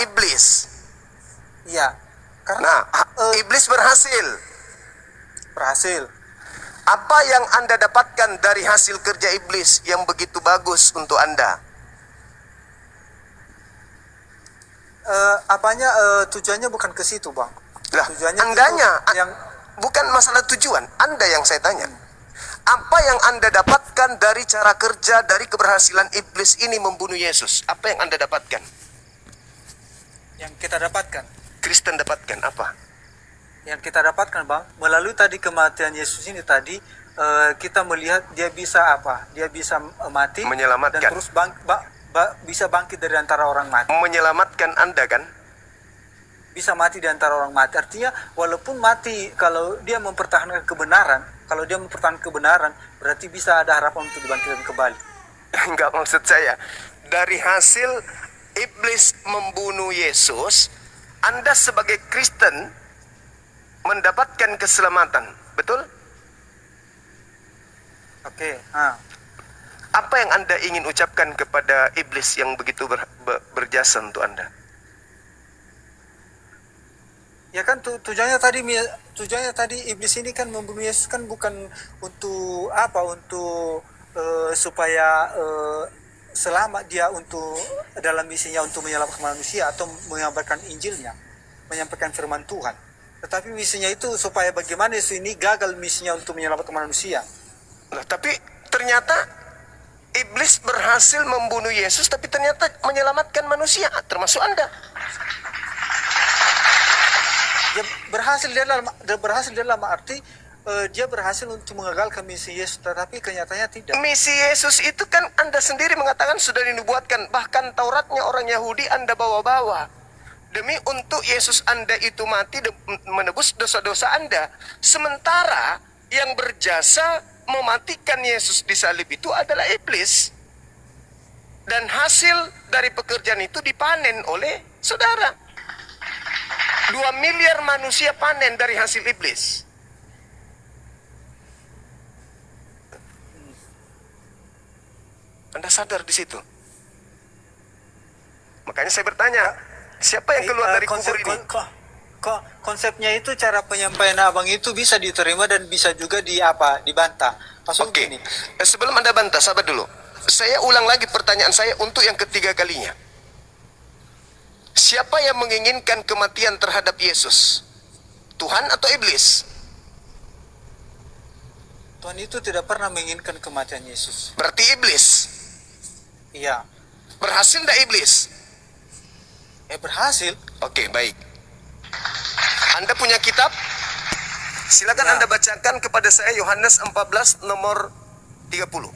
iblis. Iya. Karena Nah, iblis berhasil. berhasil. Apa yang Anda dapatkan dari hasil kerja iblis yang begitu bagus untuk Anda? Tujuannya bukan ke situ, Bang. Lah, Tujuannya Andanya, yang bukan masalah tujuan, Anda yang saya tanya. Apa yang Anda dapatkan dari cara kerja, dari keberhasilan iblis ini membunuh Yesus? Apa yang Anda dapatkan? yang kita dapatkan. Kristen dapatkan apa? Yang kita dapatkan, Bang, melalui tadi kematian Yesus ini tadi, kita melihat dia bisa apa? Dia bisa mati Menyelamatkan. dan terus bisa bangkit dari antara orang mati. Menyelamatkan Anda kan? Bisa mati di antara orang mati. Artinya walaupun mati, kalau dia mempertahankan kebenaran, berarti bisa ada harapan untuk dibangkitkan kembali. Enggak, maksud saya, dari hasil iblis membunuh Yesus, Anda sebagai Kristen mendapatkan keselamatan, betul? Oke. Apa yang Anda ingin ucapkan kepada iblis yang begitu berjasa untuk Anda? Ya kan tujuannya tadi iblis ini kan membunuh Yesus kan bukan untuk apa? Untuk supaya selamat dia untuk dalam misinya untuk menyelamatkan manusia atau menyampaikan Injilnya, menyampaikan firman Tuhan. Tetapi misinya itu supaya bagaimana Yesus ini gagal misinya untuk menyelamatkan manusia. Nah, tapi ternyata iblis berhasil membunuh Yesus, tapi ternyata menyelamatkan manusia, termasuk Anda. Dia berhasil dalam arti dia berhasil untuk mengagalkan misi Yesus, tetapi kenyataannya tidak. Misi Yesus itu kan Anda sendiri mengatakan sudah dinubuatkan, bahkan Tauratnya orang Yahudi Anda bawa-bawa. Demi untuk Yesus Anda itu mati menebus dosa-dosa Anda. Sementara yang berjasa mematikan Yesus di salib itu adalah iblis. Dan hasil dari pekerjaan itu dipanen oleh saudara. 2 miliar manusia panen dari hasil iblis. Anda sadar di situ? Makanya saya bertanya, siapa yang keluar dari kubur ini? Konsepnya itu, cara penyampaian abang itu bisa diterima dan bisa juga dibantah. Oke. Sebelum Anda bantah, sabar dulu. Saya ulang lagi pertanyaan saya untuk yang ketiga kalinya. Siapa yang menginginkan kematian terhadap Yesus? Tuhan atau iblis? Tuhan itu tidak pernah menginginkan kematian Yesus. Berarti iblis. Iya. Berhasil tidak iblis? Berhasil. Oke, baik. Anda punya kitab? Silakan Ya. Anda bacakan kepada saya Yohanes 14 nomor 30.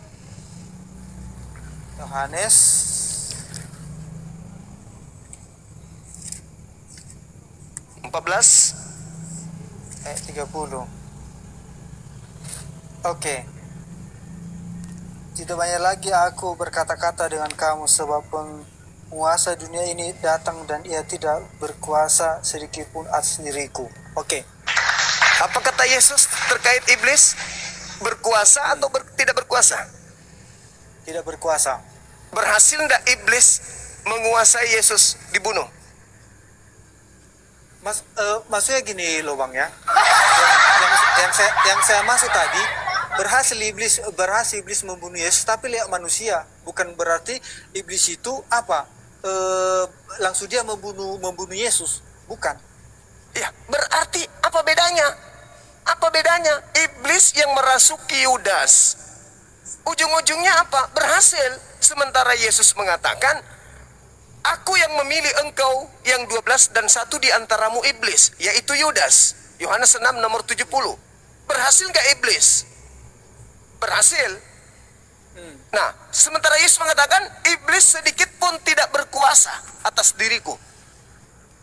Yohanes 14 30. Oke. Tidak banyak lagi aku berkata-kata dengan kamu, sebab penguasa dunia ini datang dan ia tidak berkuasa sedikitpun atas diriku. Oke. Apa kata Yesus terkait iblis? Berkuasa atau tidak berkuasa? Tidak berkuasa. Berhasil tidak iblis menguasai Yesus dibunuh? Maksudnya gini loh Bang ya. Yang saya maksud tadi, berhasil iblis membunuh Yesus, tapi lihat manusia. Bukan berarti iblis itu langsung dia membunuh Yesus. Bukan. Ya, berarti apa bedanya? Apa bedanya? Iblis yang merasuki Yudas, ujung-ujungnya apa? Berhasil. Sementara Yesus mengatakan, aku yang memilih engkau yang 12 dan satu di antaramu iblis, yaitu Yudas. Yohanes 6 nomor 70. Berhasil gak iblis? Berhasil. Nah, sementara Yesus mengatakan, iblis sedikit pun tidak berkuasa atas diriku.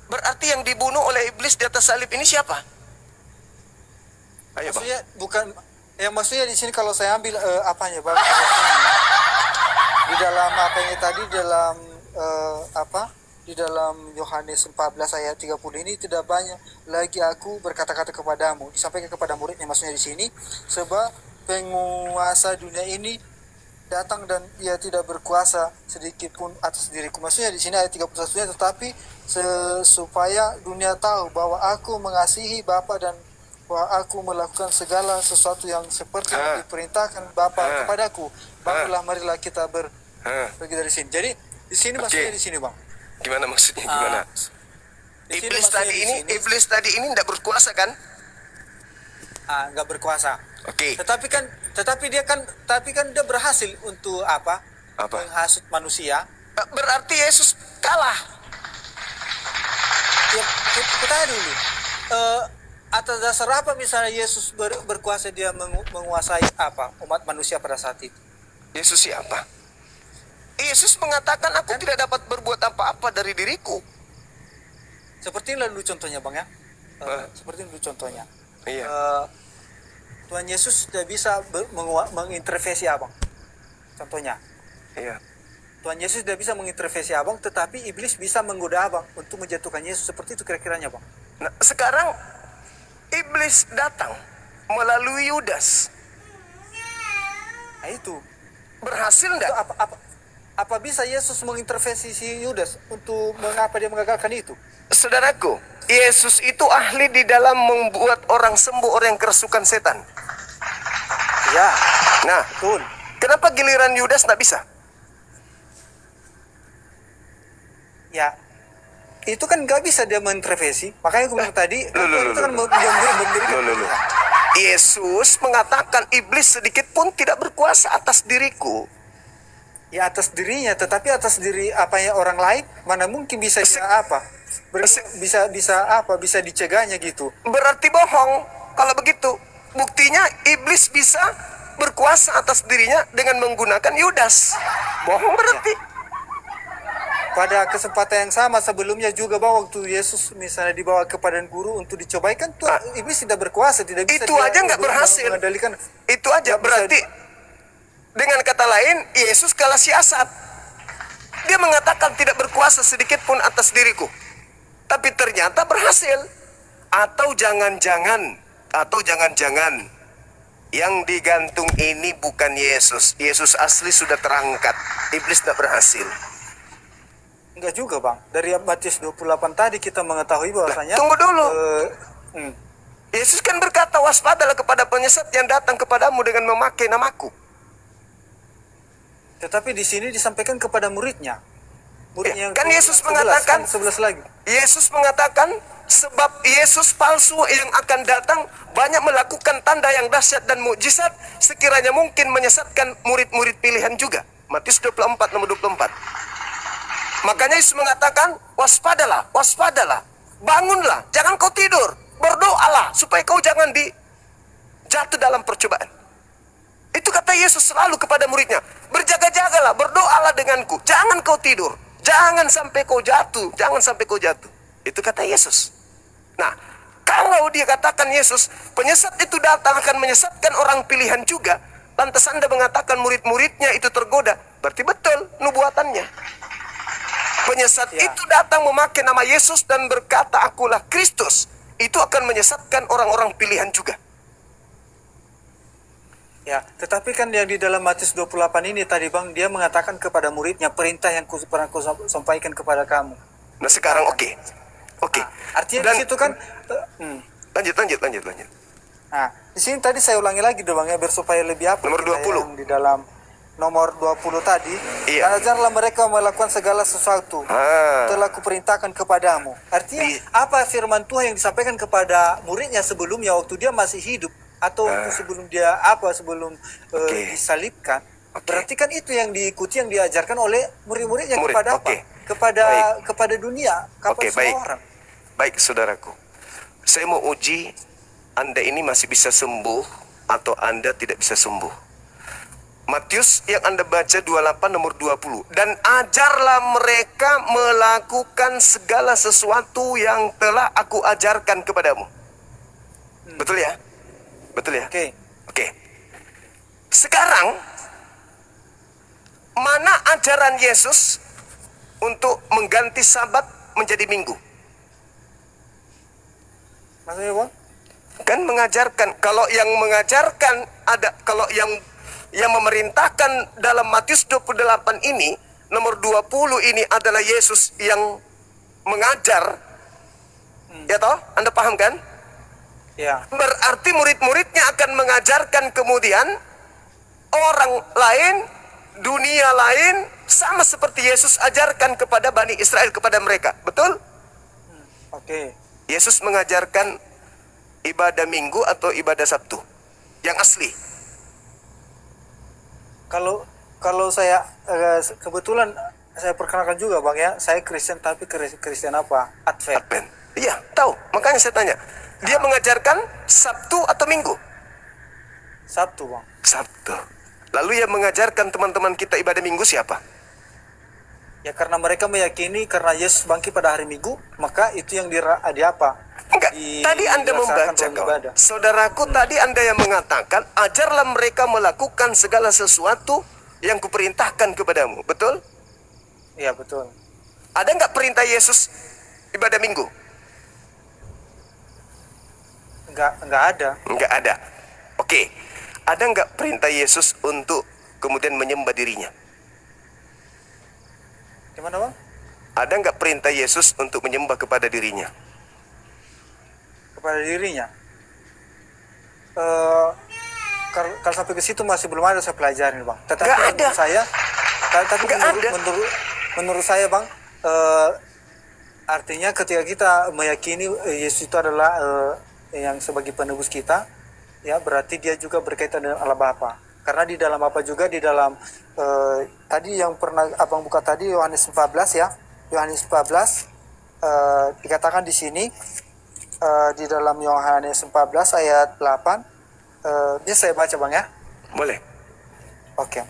Berarti yang dibunuh oleh iblis di atas salib ini siapa? Ayo, maksudnya Bang. Bukan, yang maksudnya di sini kalau saya ambil Bang? Di dalam tadi di dalam Yohanes 14 ayat 30 ini, tidak banyak lagi aku berkata-kata kepadamu, disampaikan kepada muridnya maksudnya di sini, sebab penguasa dunia ini datang dan ia tidak berkuasa sedikit pun atas diriku. Maksudnya di sini ayat 31-nya, tetapi supaya dunia tahu bahwa aku mengasihi Bapa dan bahwa aku melakukan segala sesuatu yang seperti yang diperintahkan Bapa kepadaku. Bangunlah, marilah kita pergi dari sini. Jadi di sini maksudnya di sini, Bang. Gimana maksudnya? Gimana? Di sini Iblis maksudnya tadi di ini, sini, iblis tadi ini tidak berkuasa kan? nggak berkuasa. Oke. Tapi kan dia berhasil untuk apa? Apa? Menghasut manusia. Berarti Yesus kalah. Ya, kita tanya dulu. Atas dasar apa misalnya Yesus berkuasa, dia menguasai apa umat manusia pada saat itu? Yesus siapa? Yesus mengatakan aku tidak dapat berbuat apa-apa dari diriku. Seperti ini dulu contohnya, Bang, ya. Seperti ini dulu contohnya. Iya. Tuhan Yesus tidak bisa mengintervensi Abang. Contohnya. Iya. Tuhan Yesus tidak bisa mengintervensi Abang, tetapi iblis bisa menggoda Abang untuk menjatuhkan Yesus. Seperti itu kira-kiranya, Bang. Nah, sekarang iblis datang melalui Yudas. Nah, itu. Berhasil enggak? Apa bisa Yesus mengintervensi si Yudas untuk mengapa dia mengagalkan itu? Saudaraku, Yesus itu ahli di dalam membuat orang sembuh, orang yang kerasukan setan. Ya, Nah, betul. kenapa giliran Yudas enggak bisa? Ya, itu kan nggak bisa dia mengintervensi. Makanya aku bilang tadi, itu kan Loh. memberikan. Yesus mengatakan iblis sedikit pun tidak berkuasa atas diriku. Ya, atas dirinya, tetapi atas diri apanya orang lain, mana mungkin bisa dia apa? Bisa dicegahnya gitu. Berarti bohong kalau begitu. Buktinya iblis bisa berkuasa atas dirinya dengan menggunakan Yudas. Bohong berarti. Pada kesempatan yang sama sebelumnya juga, bahwa waktu Yesus misalnya dibawa ke padang guru untuk dicobai, kan tuh iblis tidak berkuasa, tidak bisa. Itu aja nggak berhasil. Mengendalikan. Itu aja berarti. Dengan kata lain, Yesus kalah siasat. Dia mengatakan tidak berkuasa sedikit pun atas diriku. Tapi ternyata berhasil. Atau jangan-jangan yang digantung ini bukan Yesus. Yesus asli sudah terangkat. Iblis tidak berhasil. Enggak juga, Bang. Dari Matius 28 tadi kita mengetahui bahwasanya. Tunggu dulu. Hmm. Yesus kan berkata, waspadalah kepada penyesat yang datang kepadamu dengan memakai namaku. Tetapi di sini disampaikan kepada muridnya. Muridnya Kan Yesus mengatakan, 11 lagi. Yesus mengatakan, sebab Yesus palsu yang akan datang banyak melakukan tanda yang dahsyat dan mukjizat, sekiranya mungkin menyesatkan murid-murid pilihan juga. Matius 24 nomor 24. Makanya Yesus mengatakan, waspadalah, bangunlah, jangan kau tidur, berdoalah supaya kau jangan jatuh dalam percobaan. Itu kata Yesus selalu kepada muridnya, berjaga-jagalah, berdoalah denganku, jangan kau tidur, jangan sampai kau jatuh. Itu kata Yesus. Nah, kalau dia katakan Yesus, penyesat itu datang akan menyesatkan orang pilihan juga, lantas Anda mengatakan murid-muridnya itu tergoda, berarti betul nubuatannya. Penyesat itu datang memakai nama Yesus dan berkata, akulah Kristus. Itu akan menyesatkan orang-orang pilihan juga. Ya, tetapi kan yang di dalam Matius 28 ini tadi, Bang, dia mengatakan kepada muridnya, perintah yang pernah ku sampaikan kepada kamu. Nah sekarang oke. Artinya di situ kan Lanjut. Nah, di sini tadi saya ulangi lagi dong, Bang, ya, biar supaya lebih apa Nomor 20. yang di dalam nomor 20 tadi. Iya. Dan ajarlah mereka melakukan segala sesuatu telah kuperintahkan kepadamu. Artinya apa firman Tuhan yang disampaikan kepada muridnya sebelumnya waktu dia masih hidup, atau waktu sebelum dia disalibkan. Berarti kan itu yang diikuti, yang diajarkan oleh murid-muridnya kepada apa? Kepada dunia, kepada semua orang. Baik, saudaraku. Saya mau uji Anda ini masih bisa sembuh atau Anda tidak bisa sembuh. Matius yang Anda baca 28 nomor 20. Dan ajarlah mereka melakukan segala sesuatu yang telah aku ajarkan kepadamu. Betul ya? Oke. Sekarang, mana ajaran Yesus untuk mengganti Sabat menjadi Minggu? Maksudnya, Bang? Kan mengajarkan, kalau yang mengajarkan ada, kalau yang yang memerintahkan dalam Matius 28 ini, nomor 20 ini adalah Yesus yang mengajar. Ya toh? Anda paham kan? Ya. Berarti murid-muridnya akan mengajarkan kemudian orang lain, dunia lain, sama seperti Yesus ajarkan kepada Bani Israel, kepada mereka. Betul? Oke. Yesus mengajarkan ibadah Minggu atau ibadah Sabtu yang asli. Kalau saya kebetulan saya perkenalkan juga Bang ya, saya Kristen tapi Kristen apa? Advent. Iya, tahu. Makanya saya tanya. Dia mengajarkan Sabtu atau Minggu? Sabtu Bang. Sabtu. Lalu yang mengajarkan teman-teman kita ibadah Minggu siapa? Ya karena mereka meyakini karena Yesus bangkit pada hari Minggu, maka itu yang di apa? Enggak, tadi Anda membaca kawan. Saudaraku, tadi Anda yang mengatakan, ajarlah mereka melakukan segala sesuatu yang kuperintahkan kepadamu. Betul? Iya betul. Ada nggak perintah Yesus ibadah Minggu? Enggak ada. Nggak ada. Oke. Ada nggak perintah Yesus untuk kemudian menyembah dirinya? Gimana Bang? Ada nggak perintah Yesus untuk menyembah kepada dirinya? Kepada dirinya. Kalau sampai ke situ masih belum ada saya pelajarin Bang. Tetapi Nggak ada. menurut saya, tapi Nggak ada. menurut saya Bang, artinya ketika kita meyakini Yesus itu adalah yang sebagai penebus kita, ya berarti dia juga berkaitan dengan Allah Bapa. Karena di dalam apa juga di dalam tadi yang pernah Abang buka tadi Yohanes 14 ya. Yohanes 14 dikatakan di sini di dalam Yohanes 14 ayat 8 dia saya baca Bang ya. Boleh. Oke.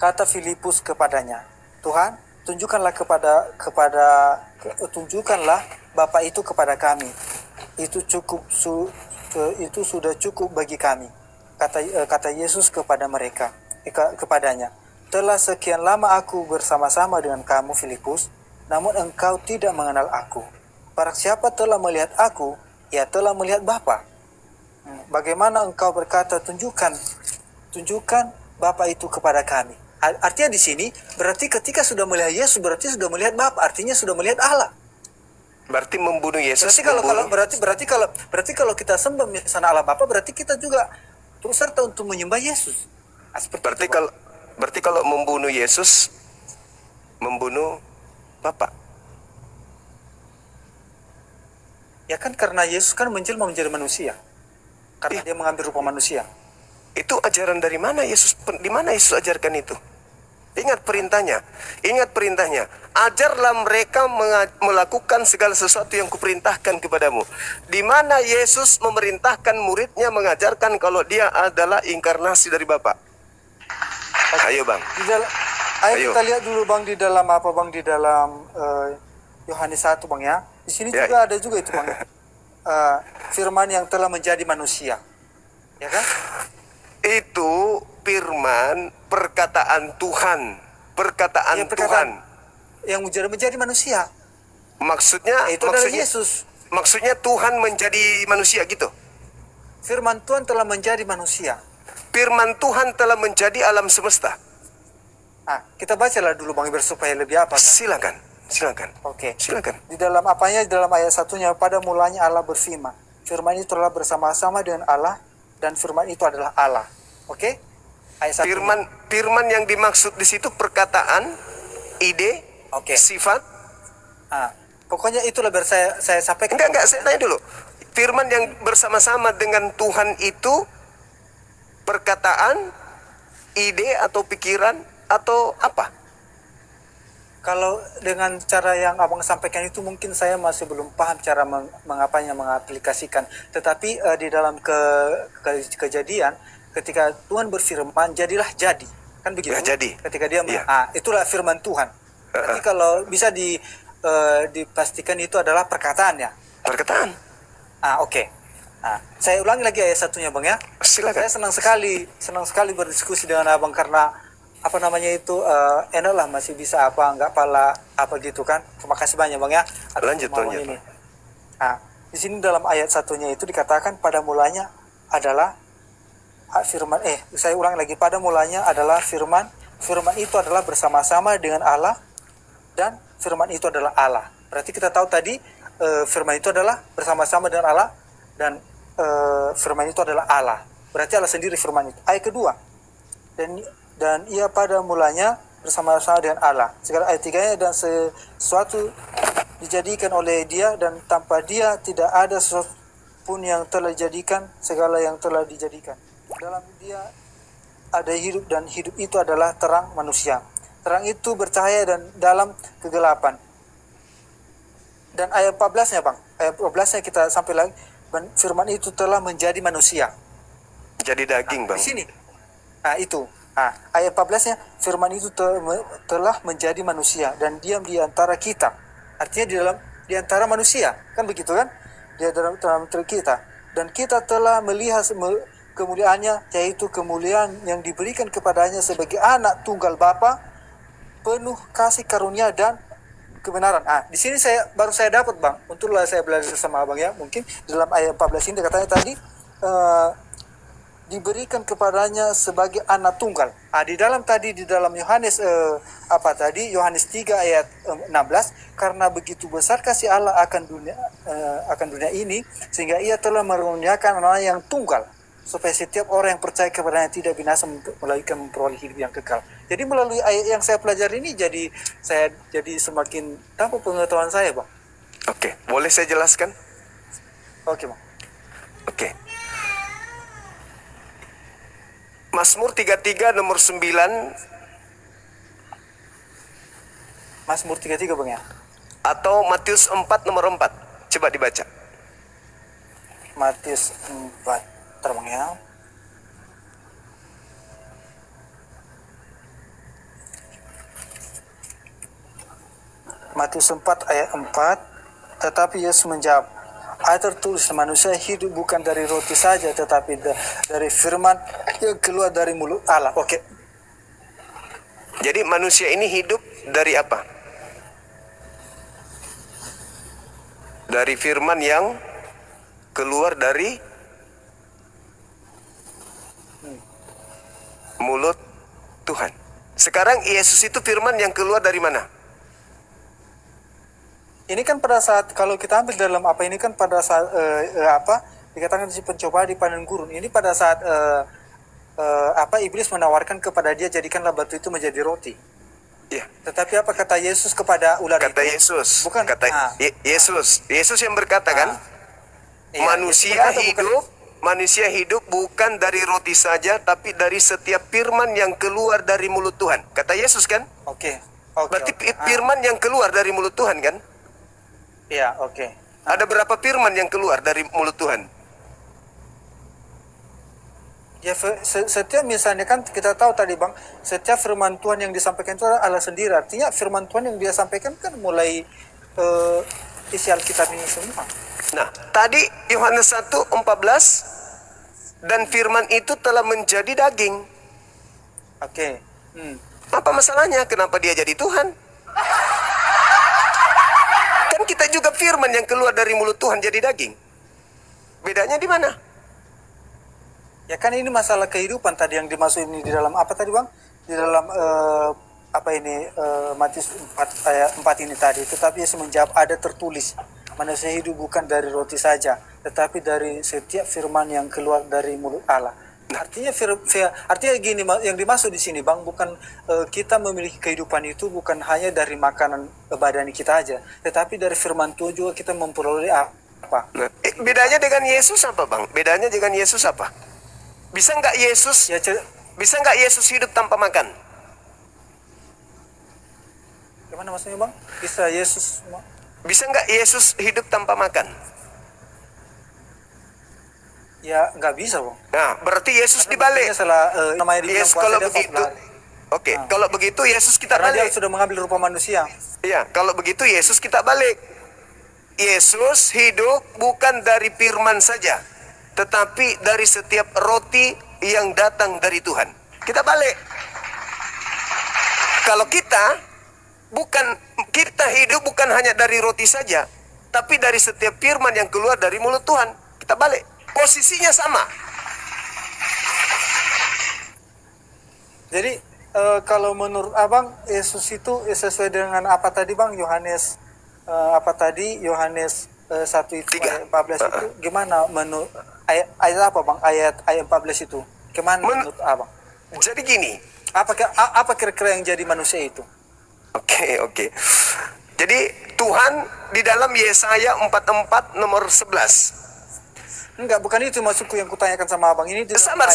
Kata Filipus kepadanya, Tuhan, tunjukkanlah Bapa itu kepada kami. Itu sudah cukup bagi kami. Kata Yesus kepadanya, telah sekian lama aku bersama-sama dengan kamu Filipus, namun engkau tidak mengenal aku. Barang siapa telah melihat aku, ia telah melihat Bapa. Bagaimana engkau berkata tunjukkan Bapa itu kepada kami? Artinya di sini berarti ketika sudah melihat Yesus berarti sudah melihat Bapa, artinya sudah melihat Allah. Berarti membunuh Yesus. Berarti kalau kita sembah sana Allah Bapa, berarti kita juga turut serta untuk menyembah Yesus. Berarti kalau membunuh Yesus, membunuh Bapa. Ya kan karena Yesus kan menjelma menjadi manusia. Karena dia mengambil rupa manusia. Itu ajaran dari mana Yesus? Di mana Yesus ajarkan itu? Ingat perintahnya. Ajarlah mereka melakukan segala sesuatu yang kuperintahkan kepadamu. Di mana Yesus memerintahkan muridnya mengajarkan kalau dia adalah inkarnasi dari Bapa. Ayo Bang. Ayo kita lihat dulu Bang di dalam apa Bang di dalam Yohanes 1 Bang ya. Di sini juga ada juga itu Bang. Firman yang telah menjadi manusia. Ya kan? Itu firman perkataan Tuhan. Tuhan yang menjadi manusia. Maksudnya Yesus. Maksudnya Tuhan menjadi manusia gitu. Firman Tuhan telah menjadi manusia. Firman Tuhan telah menjadi alam semesta. Kita bacalah dulu Bang Iber supaya lebih apa? Silakan. Oke. Silakan. Di dalam apanya? Di dalam ayat 1-nya, pada mulanya Allah berfirman. Firman itu telah bersama-sama dengan Allah dan firman itu adalah Allah. Oke? Ayat 1. Firman yang dimaksud di situ perkataan, ide, sifat. Pokoknya itulah saya sampaikan. Enggak, saya tanya dulu. Firman yang bersama-sama dengan Tuhan itu perkataan, ide atau pikiran atau apa? Kalau dengan cara yang Abang sampaikan itu mungkin saya masih belum paham cara mengaplikasikan. Tetapi di dalam kejadian ketika Tuhan berfirman jadilah jadi. Kan begitu? Jadi. Ketika dia itulah firman Tuhan. Berarti kalau bisa dipastikan itu adalah perkataan ya. Perkataan. Oke. Saya ulangi lagi ayat 1-nya Bang ya. Silakan. Saya senang sekali berdiskusi dengan Abang karena enak lah masih bisa nggak pala apa gitu kan. Terima kasih banyak Bang ya. Lanjut. Di sini dalam ayat 1-nya itu dikatakan pada mulanya adalah firman saya ulang lagi, pada mulanya adalah firman, firman itu adalah bersama-sama dengan Allah, dan firman itu adalah Allah. Berarti kita tahu tadi firman itu adalah bersama-sama dengan Allah, dan firman itu adalah Allah. Berarti Allah sendiri firman itu. Ayat kedua, dan ia pada mulanya bersama-sama dengan Allah. Sekarang ayat 3-nya, dan sesuatu dijadikan oleh dia, dan tanpa dia tidak ada sesuatu pun yang telah dijadikan, segala yang telah dijadikan. Dalam dia ada hidup, dan hidup itu adalah terang manusia. Terang itu bercahaya dan dalam kegelapan. Dan ayat 14-nya Bang, ayat 14-nya kita sampai lagi, firman itu telah menjadi manusia. Jadi daging, Bang. Di sini. Nah, itu. Nah, ayat 14-nya, firman itu telah menjadi manusia dan diam di antara kita. Artinya di antara manusia, kan begitu kan? Di dalam kita. Dan kita telah melihat kemuliaannya, yaitu kemuliaan yang diberikan kepadanya sebagai anak tunggal Bapa, penuh kasih karunia dan kebenaran. Di sini baru saya dapat Bang. Untunglah saya belajar sama Abang ya. Mungkin dalam ayat 14 ini katanya tadi diberikan kepadanya sebagai anak tunggal. Di dalam Yohanes Yohanes 3 ayat 16, karena begitu besar kasih Allah akan dunia ini, sehingga ia telah mengaruniakan anak yang tunggal, supaya setiap orang yang percaya kepadanya tidak binasa, melainkan memperoleh hidup yang kekal. Jadi melalui ayat yang saya pelajari ini, saya jadi semakin tambah pengetahuan saya, Bang. Oke, boleh saya jelaskan? Oke, Bang. Oke. Mazmur 33 nomor 9. Mazmur 33 Bang ya. Atau Matius 4 nomor 4. Coba dibaca. Matius 4. Terbang ya. Matius 4 ayat 4. Tetapi Yesus menjawab, ayat tertulis, manusia hidup bukan dari roti saja, tetapi dari firman yang keluar dari mulut Allah. Oke. Jadi manusia ini hidup dari apa? Dari firman yang keluar dari mulut Tuhan. Sekarang Yesus itu firman yang keluar dari mana? Ini kan pada saat, kalau kita ambil dalam ini kan pada saat dikatakan si pencobaan di padang gurun. Ini pada saat iblis menawarkan kepada dia, jadikanlah batu itu menjadi roti. Ya. Tetapi apa kata Yesus kepada ular itu? Kata Yesus. Bukan. Yesus yang berkata kan, manusia hidup bukan dari roti saja, tapi dari setiap firman yang keluar dari mulut Tuhan. Kata Yesus kan? Oke. Berarti firman yang keluar dari mulut Tuhan kan? Iya, oke. Ada berapa firman yang keluar dari mulut Tuhan? Ya, setiap misalnya kan kita tahu tadi Bang, setiap firman Tuhan yang disampaikan itu adalah Allah sendiri. Artinya firman Tuhan yang dia sampaikan kan mulai isi Alkitab ini semua. Nah, tadi Yohanes 1:14, dan firman itu telah menjadi daging. Oke. Apa masalahnya? Kenapa dia jadi Tuhan? Kan kita juga firman yang keluar dari mulut Tuhan jadi daging. Bedanya di mana? Ya kan ini masalah kehidupan tadi yang dimaksud ini di dalam apa tadi Bang? Di dalam Matius 4 ayat 4 ini tadi. Tetapi Yesus menjawab, ada tertulis, manusia hidup bukan dari roti saja, tetapi dari setiap firman yang keluar dari mulut Allah. Artinya gini, yang dimaksud di sini Bang, bukan kita memiliki kehidupan itu bukan hanya dari makanan badan kita aja, tetapi dari firman Tuhan juga kita memperoleh apa? Bedanya dengan Yesus apa Bang? Bedanya dengan Yesus apa? Bisa nggak Yesus hidup tanpa makan? Gimana maksudnya Bang? Bisa nggak Yesus hidup tanpa makan? Ya nggak bisa Bang. Nah, berarti Yesus dibalik. Kalau begitu, kalau begitu Yesus kita karena balik. dia sudah mengambil rupa manusia. Iya, kalau begitu Yesus kita balik. Yesus hidup bukan dari firman saja, tetapi dari setiap roti yang datang dari Tuhan. Kita balik. Kalau kita hidup bukan hanya dari roti saja, tapi dari setiap firman yang keluar dari mulut Tuhan. Kita balik. Posisinya sama. Jadi kalau menurut abang Yesus itu sesuai dengan apa tadi bang Yohanes apa tadi Yohanes 1 itu Tiga. ayat 14 itu gimana menurut ayat apa bang ayat 14 itu gimana menurut abang? Jadi gini, Apa kira-kira yang jadi manusia itu? oke. Jadi Tuhan di dalam Yesaya 44 nomor 11. Enggak, bukan itu maksudku yang kutanyakan sama abang ini. Sabar.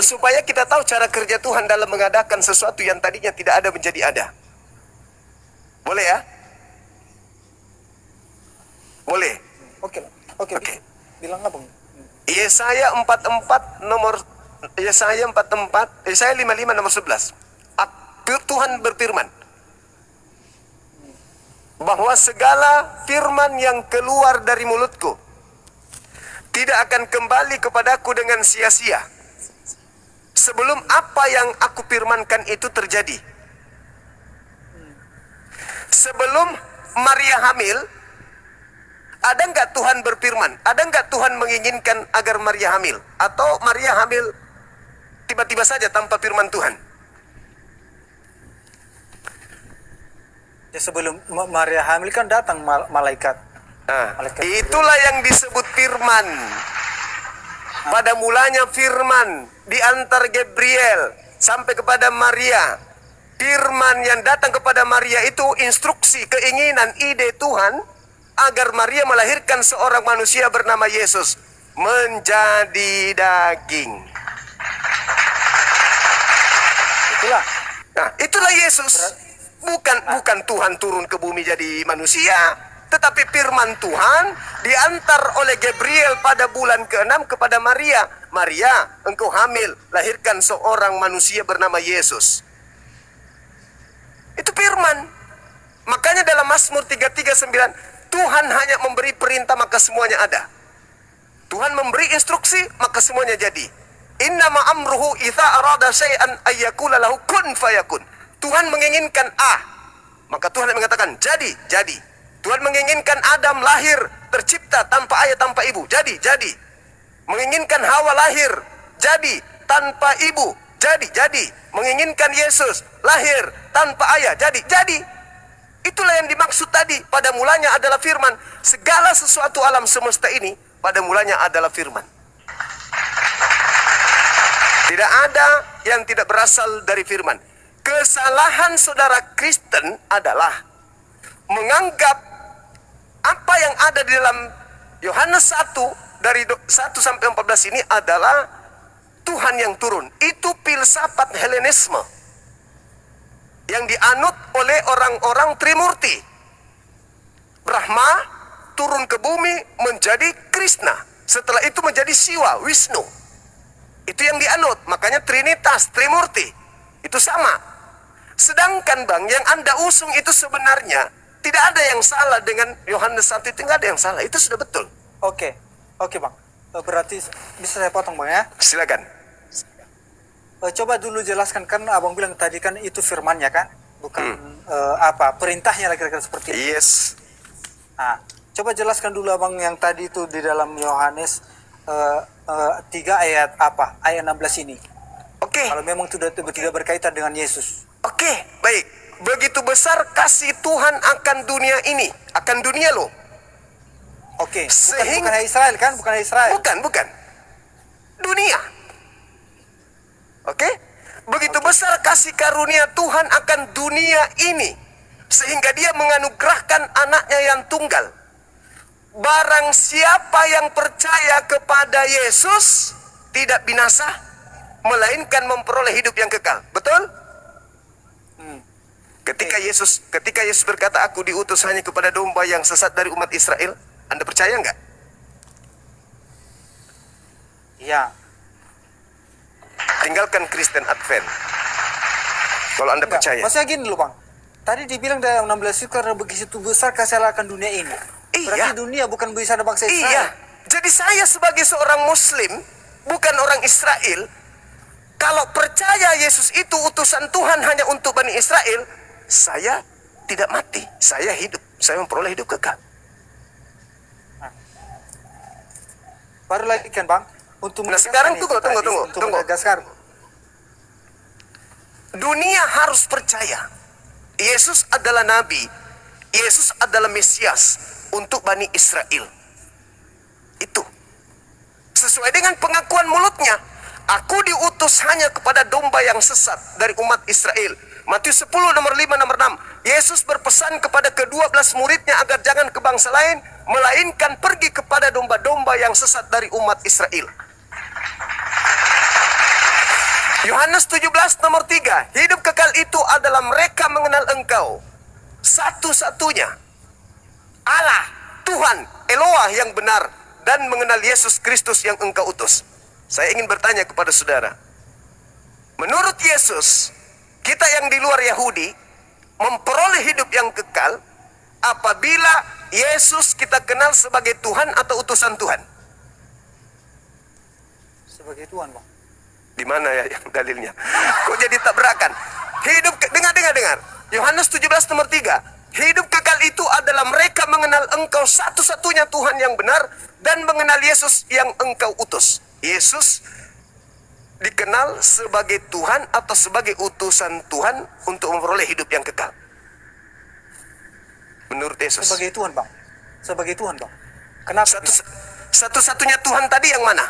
Supaya kita tahu cara kerja Tuhan dalam mengadakan sesuatu yang tadinya tidak ada menjadi ada. Boleh ya? Boleh. Oke. Oke. Bilang abang. Yesaya 44 nomor Yesaya 55 nomor 11. Tuhan berfirman bahwa segala firman yang keluar dari mulutku tidak akan kembali kepadaku dengan sia-sia sebelum apa yang aku firmankan itu terjadi. Sebelum Maria hamil, ada nggak Tuhan berfirman? Ada nggak Tuhan menginginkan agar Maria hamil? Atau Maria hamil tiba-tiba saja tanpa firman Tuhan? Ya sebelum Maria hamil kan datang malaikat. Itulah yang disebut firman. Pada mulanya firman diantar Gabriel sampai kepada Maria. Firman yang datang kepada Maria itu instruksi, keinginan, ide Tuhan agar Maria melahirkan seorang manusia bernama Yesus menjadi daging. Itulah Yesus. Bukan Tuhan turun ke bumi jadi manusia, tetapi firman Tuhan diantar oleh Gabriel pada bulan ke-6 kepada Maria. Maria, engkau hamil, lahirkan seorang manusia bernama Yesus. Itu firman. Makanya dalam Mazmur 339, Tuhan hanya memberi perintah maka semuanya ada. Tuhan memberi instruksi maka semuanya jadi. Innama amruhu idza arada syai'an ayyakula lahu kun fayakun. Tuhan menginginkan A, maka Tuhan mengatakan jadi. Tuhan menginginkan Adam lahir, tercipta tanpa ayah, tanpa ibu. Jadi. Menginginkan Hawa lahir, jadi, tanpa ibu. Jadi. Menginginkan Yesus lahir tanpa ayah, jadi. Itulah yang dimaksud tadi. Pada mulanya adalah firman. Segala sesuatu alam semesta ini, pada mulanya adalah firman. Tidak ada yang tidak berasal dari firman. Kesalahan saudara Kristen adalah menganggap apa yang ada di dalam Yohanes 1 dari 1 sampai 14 ini adalah Tuhan yang turun. Itu filsafat Helenisme yang dianut oleh orang-orang Trimurti. Brahma turun ke bumi menjadi Krishna. Setelah itu menjadi Siwa, Wisnu. Itu yang dianut. Makanya Trinitas, Trimurti. Itu sama. Sedangkan bang, yang Anda usung itu sebenarnya tidak ada yang salah dengan Yohanes 1 itu, nggak ada yang salah. Itu sudah betul. Oke bang. Berarti bisa saya potong bang ya? Silakan. Coba dulu jelaskan, kan abang bilang tadi kan itu firmannya kan, bukan perintahnya lah kira-kira seperti itu. Yes. Nah, coba jelaskan dulu abang yang tadi itu di dalam Yohanes 3 ayat ayat 16 ini. Oke. Kalau memang tidak berkaitan dengan Yesus. Oke, baik. Begitu besar kasih Tuhan akan dunia ini, akan dunia loh. Oke. Bukan Israel kan? Bukan Israel. Bukan. Dunia. Oke? Begitu besar kasih karunia Tuhan akan dunia ini, sehingga dia menganugerahkan anaknya yang tunggal. Barang siapa yang percaya kepada Yesus tidak binasa, melainkan memperoleh hidup yang kekal. Betul? Ketika Yesus berkata, aku diutus hanya kepada domba yang sesat dari umat Israel, Anda percaya nggak? Iya. Tinggalkan Kristen Advent kalau Anda percaya. Maksudnya gini loh bang, tadi dibilang dalam 16 itu karena begitu besar kasih Allah akan dunia ini. Berarti dunia bukan bisa ada bangsa Israel. Iya. Jadi saya sebagai seorang Muslim, bukan orang Israel, kalau percaya Yesus itu utusan Tuhan hanya untuk Bani Israel, saya tidak mati, saya hidup, saya memperoleh hidup kekal. Baru lagi kan bang, untuk sekarang tunggu. Dunia harus percaya Yesus adalah nabi, Yesus adalah Mesias untuk Bani Israel. Itu sesuai dengan pengakuan mulutnya. Aku diutus hanya kepada domba yang sesat dari umat Israel. Matius 10 nomor 5 nomor 6. Yesus berpesan kepada ke-12 muridnya agar jangan ke bangsa lain, melainkan pergi kepada domba-domba yang sesat dari umat Israel. Yohanes 17 nomor 3. Hidup kekal itu adalah mereka mengenal Engkau satu-satunya Allah, Tuhan, Eloah yang benar, dan mengenal Yesus Kristus yang Engkau utus. Saya ingin bertanya kepada saudara, menurut Yesus, kita yang di luar Yahudi memperoleh hidup yang kekal apabila Yesus kita kenal sebagai Tuhan atau utusan Tuhan? Sebagai Tuhan, Bang. Di mana ya yang dalilnya? Kok jadi tabrakan? Dengar. Yohanes 17 nomor 3. Hidup kekal itu adalah mereka mengenal Engkau satu-satunya Tuhan yang benar dan mengenal Yesus yang Engkau utus. Yesus dikenal sebagai Tuhan atau sebagai utusan Tuhan untuk memperoleh hidup yang kekal. Menurut Yesus. Sebagai Tuhan, Bang. Sebagai Tuhan, Bang. Kenapa? Satu-satunya Tuhan tadi yang mana?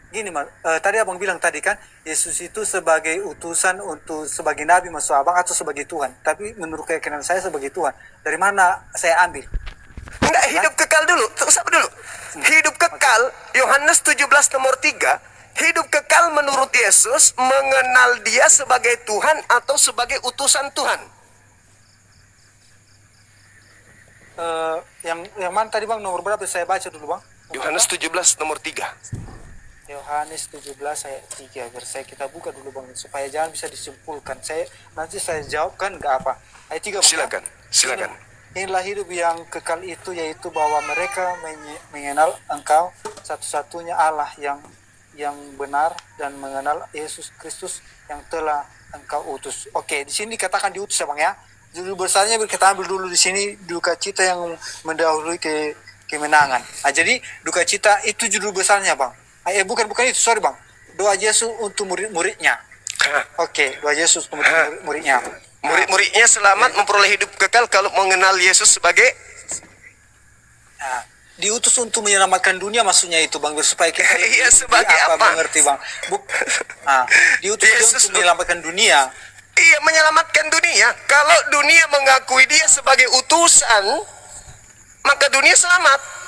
Gini, tadi abang bilang tadi kan, Yesus itu sebagai utusan untuk sebagai nabi maksud abang atau sebagai Tuhan. Tapi menurut keyakinan saya sebagai Tuhan. Dari mana saya ambil? Enggak, hidup kekal dulu. Sabar dulu. Hidup kekal, Yohanes 17 nomor 3. Hidup kekal menurut Yesus mengenal dia sebagai Tuhan atau sebagai utusan Tuhan. Yang mana tadi bang, nomor berapa saya baca dulu bang? Yohanes 17 nomor 3. Yohanes 17 ayat 3. Biar kita buka dulu bang, supaya jangan bisa disimpulkan. Nanti saya jawabkan nggak apa. Ayat 3 bang. Silakan. Inilah hidup yang kekal itu, yaitu bahwa mereka mengenal Engkau satu-satunya Allah yang benar dan mengenal Yesus Kristus yang telah Engkau utus. Oke, di sini dikatakan diutus ya bang ya. Judul besarnya kita ambil dulu di sini, duka cita yang mendahului kemenangan. Nah, jadi duka cita itu judul besarnya bang. Bukan itu, sorry bang. Doa Yesus untuk murid-muridnya. Oke, doa Yesus untuk murid-muridnya. Murid-muridnya selamat memperoleh hidup kekal kalau mengenal Yesus sebagai diutus untuk menyelamatkan dunia, maksudnya itu bang, supaya kita iya, sebagai apa? Mengerti bang. Diutus Yesus untuk menyelamatkan dunia. Iya, menyelamatkan dunia. Kalau dunia mengakui dia sebagai utusan, maka dunia selamat.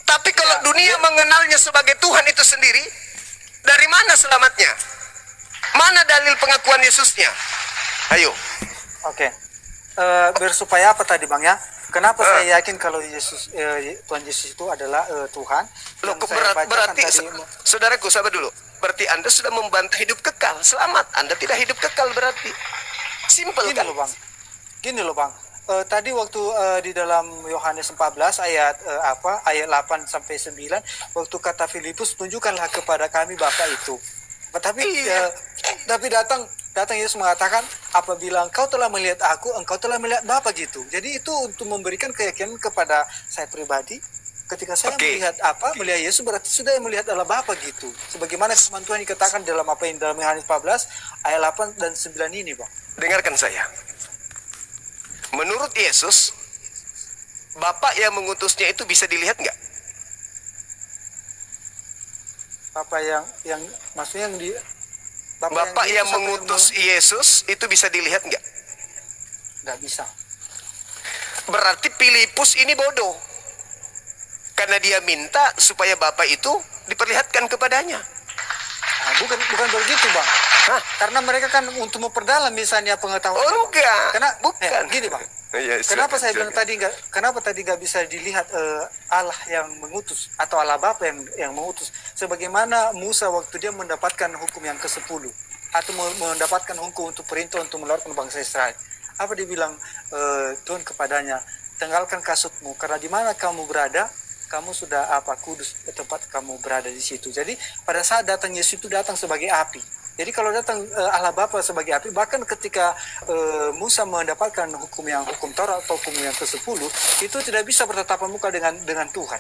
Tapi kalau dunia mengenalnya sebagai Tuhan itu sendiri, dari mana selamatnya? Mana dalil pengakuan Yesusnya? Ayo. Oke. Bersupaya apa tadi bang ya? Kenapa saya yakin kalau Tuhan Yesus itu adalah Tuhan? Loh, berarti saudaraku, sabar dulu. Berarti Anda sudah membantah hidup kekal. Selamat, Anda tidak hidup kekal berarti. Simpel kan? Gini loh bang. Tadi waktu di dalam Yohanes 14 ayat 8 sampai 9, waktu kata Filipus, tunjukkanlah kepada kami Bapa itu. Tapi datang Yesus mengatakan, apabila engkau telah melihat aku, engkau telah melihat Bapa gitu. Jadi itu untuk memberikan keyakinan kepada saya pribadi. Ketika saya melihat Yesus, berarti sudah melihat adalah Bapa gitu. Sebagaimana firman Tuhan dikatakan dalam dalam Yohanes 14 ayat 8 dan 9 ini, Bang. Dengarkan saya. Menurut Yesus, Bapak yang mengutusnya itu bisa dilihat nggak? Bapak yang maksudnya yang di Bapak yang mengutus Yesus itu bisa dilihat nggak? Nggak bisa. Berarti Filipus ini bodoh. Karena dia minta supaya Bapak itu diperlihatkan kepadanya. Nah, bukan begitu bang. Karena mereka kan untuk memperdalam misalnya pengetahuan. Oh enggak. Bukan. Gini bang. Kenapa saya bilang tadi nggak bisa dilihat Allah yang mengutus atau Allah Bapa yang mengutus? Sebagaimana Musa waktu dia mendapatkan hukum yang ke-10 atau mendapatkan hukum untuk perintah untuk mengeluarkan bangsa Israel. Apa dibilang Tuhan kepadanya? Tinggalkan kasutmu, karena di mana kamu berada, kamu sudah kudus tempat kamu berada di situ. Jadi pada saat datang Yesus itu datang sebagai api. Jadi kalau datang Allah Bapa sebagai api, bahkan ketika Musa mendapatkan hukum Taurat atau hukum yang ke-10, itu tidak bisa bertatapan muka dengan Tuhan.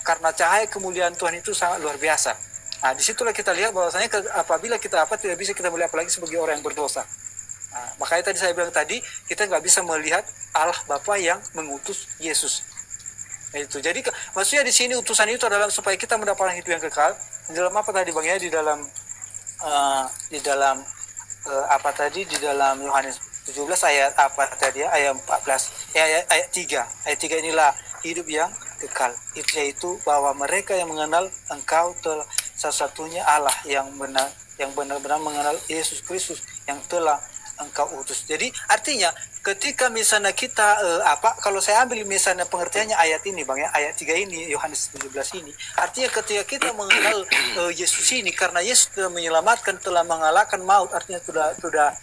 Karena cahaya kemuliaan Tuhan itu sangat luar biasa. Nah, disitulah kita lihat bahwasanya apabila kita tidak bisa kita melihat apalagi sebagai orang yang berdosa. Nah, makanya tadi saya bilang tadi, kita nggak bisa melihat Allah Bapa yang mengutus Yesus. Nah, itu. Jadi maksudnya di sini utusan itu adalah supaya kita mendapatkan hidup yang kekal. Di dalam apa tadi Bang ya? Di dalam apa tadi? Di dalam Yohanes 17 ayat apa tadi ya? Ayat 14. Ayat 3. Ayat 3 inilah hidup yang kekal. Itu yaitu bahwa mereka yang mengenal Engkau telah satu-satunya Allah yang benar-benar mengenal Yesus Kristus yang telah Engkau utus. Jadi artinya ketika misalnya kita kalau saya ambil misalnya pengertiannya ayat ini Bang ya, ayat 3 ini Yohanes 17 ini, artinya ketika kita mengenal Yesus ini, karena Yesus telah menyelamatkan, telah mengalahkan maut, artinya sudah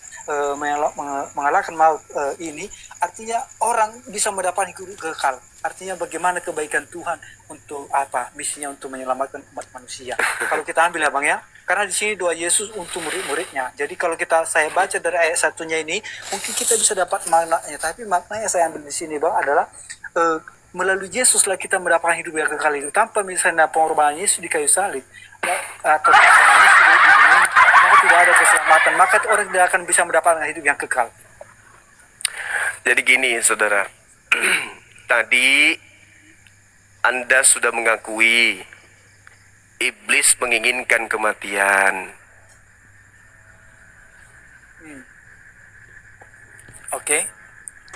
mengalahkan maut ini, artinya orang bisa mendapat hidup kekal. Artinya bagaimana kebaikan Tuhan untuk misinya untuk menyelamatkan umat manusia. Kalau kita ambil ya Bang ya, karena di sini doa Yesus untuk murid-muridnya. Jadi kalau saya baca dari ayat satunya ini, mungkin kita bisa dapat maknanya. Tapi maknanya saya ambil di sini Bang adalah melalui Yesuslah kita mendapatkan hidup yang kekal itu. Tanpa misalnya pengorbanan Yesus di kayu salib atau maka tidak ada keselamatan. Maka orang tidak akan bisa mendapatkan hidup yang kekal. Jadi gini saudara, tadi Anda sudah mengakui iblis menginginkan kematian. Oke.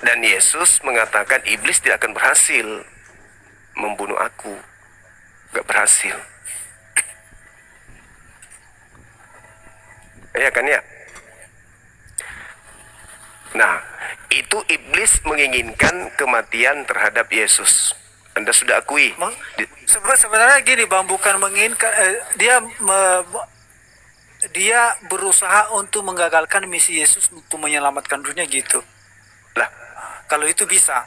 Dan Yesus mengatakan iblis tidak akan berhasil membunuh aku. Gak berhasil. Ya kan ya? Nah, itu iblis menginginkan kematian terhadap Yesus. Anda sudah akui. Sebenarnya gini Bang, bukan menginginkan, dia berusaha untuk menggagalkan misi Yesus untuk menyelamatkan dunia gitu. Lah, kalau itu bisa.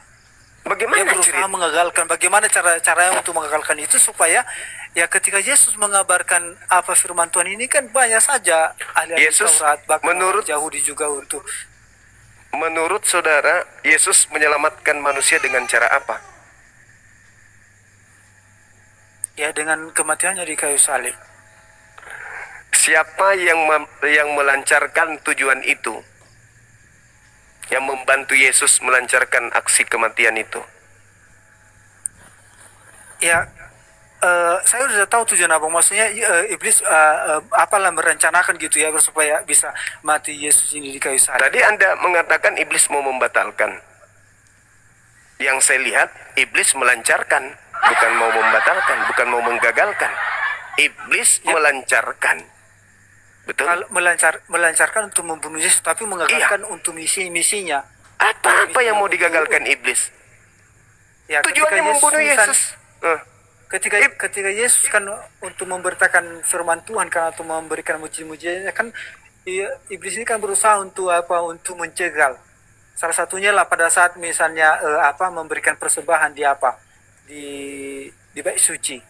Bagaimana dia berusaha mengagalkan? Bagaimana caranya untuk mengagalkan itu supaya ya ketika Yesus mengabarkan apa firman Tuhan ini kan banyak saja ahli-ahli Taurat bahkan Yahudi juga untuk. Menurut saudara, Yesus menyelamatkan manusia dengan cara apa? Ya dengan kematiannya di kayu salib. Siapa yang melancarkan tujuan itu? Yang membantu Yesus melancarkan aksi kematian itu? Ya, saya sudah tahu tujuan apa. Maksudnya iblis apalah merencanakan gitu ya supaya bisa mati Yesus ini di kayu salib. Tadi Anda mengatakan iblis mau membatalkan. Yang saya lihat iblis melancarkan, bukan mau membatalkan, bukan mau menggagalkan. Iblis melancarkan. Betul? Kalau melancarkan untuk membunuh Yesus, tapi mengagalkan untuk misinya. Apa yang mau digagalkan iblis? Ya, tujuannya membunuh Yesus. Ketika Yesus kan untuk memberitakan firman Tuhan kan, atau memberikan mujizat-mujizatnya kan, iblis ini kan berusaha untuk untuk mencegal. Salah satunya lah pada saat misalnya memberikan persembahan di bait suci.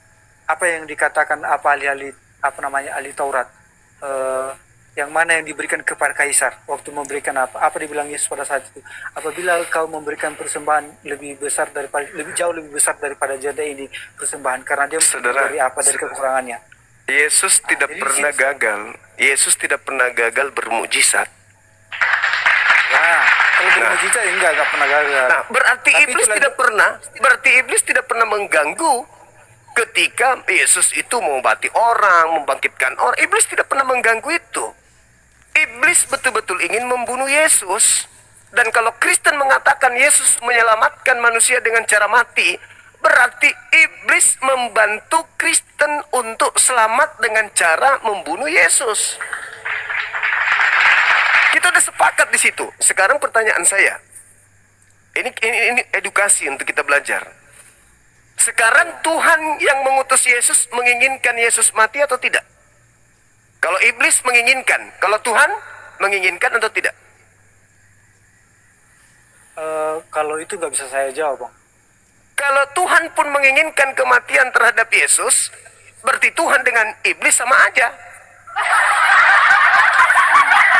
Apa yang dikatakan ahli Taurat. Yang mana yang diberikan kepada kaisar waktu memberikan apa dibilang Yesus pada saat itu, apabila kau memberikan persembahan lebih jauh lebih besar daripada janda ini persembahan, karena dia dari kekurangannya. Yesus tidak pernah gagal. Yesus tidak pernah gagal bermukjizat. Ya, kalau bermukjizat enggak pernah gagal. Nah, berarti iblis tidak pernah mengganggu. Ketika Yesus itu mengobati orang, membangkitkan orang, iblis tidak pernah mengganggu itu. Iblis betul-betul ingin membunuh Yesus. Dan kalau Kristen mengatakan Yesus menyelamatkan manusia dengan cara mati, berarti iblis membantu Kristen untuk selamat dengan cara membunuh Yesus. Kita udah sepakat di situ. Sekarang pertanyaan saya, ini edukasi untuk kita belajar. Sekarang Tuhan yang mengutus Yesus menginginkan Yesus mati atau tidak? Kalau iblis menginginkan, kalau Tuhan menginginkan atau tidak? Kalau itu nggak bisa saya jawab, Bang. Kalau Tuhan pun menginginkan kematian terhadap Yesus, berarti Tuhan dengan iblis sama aja.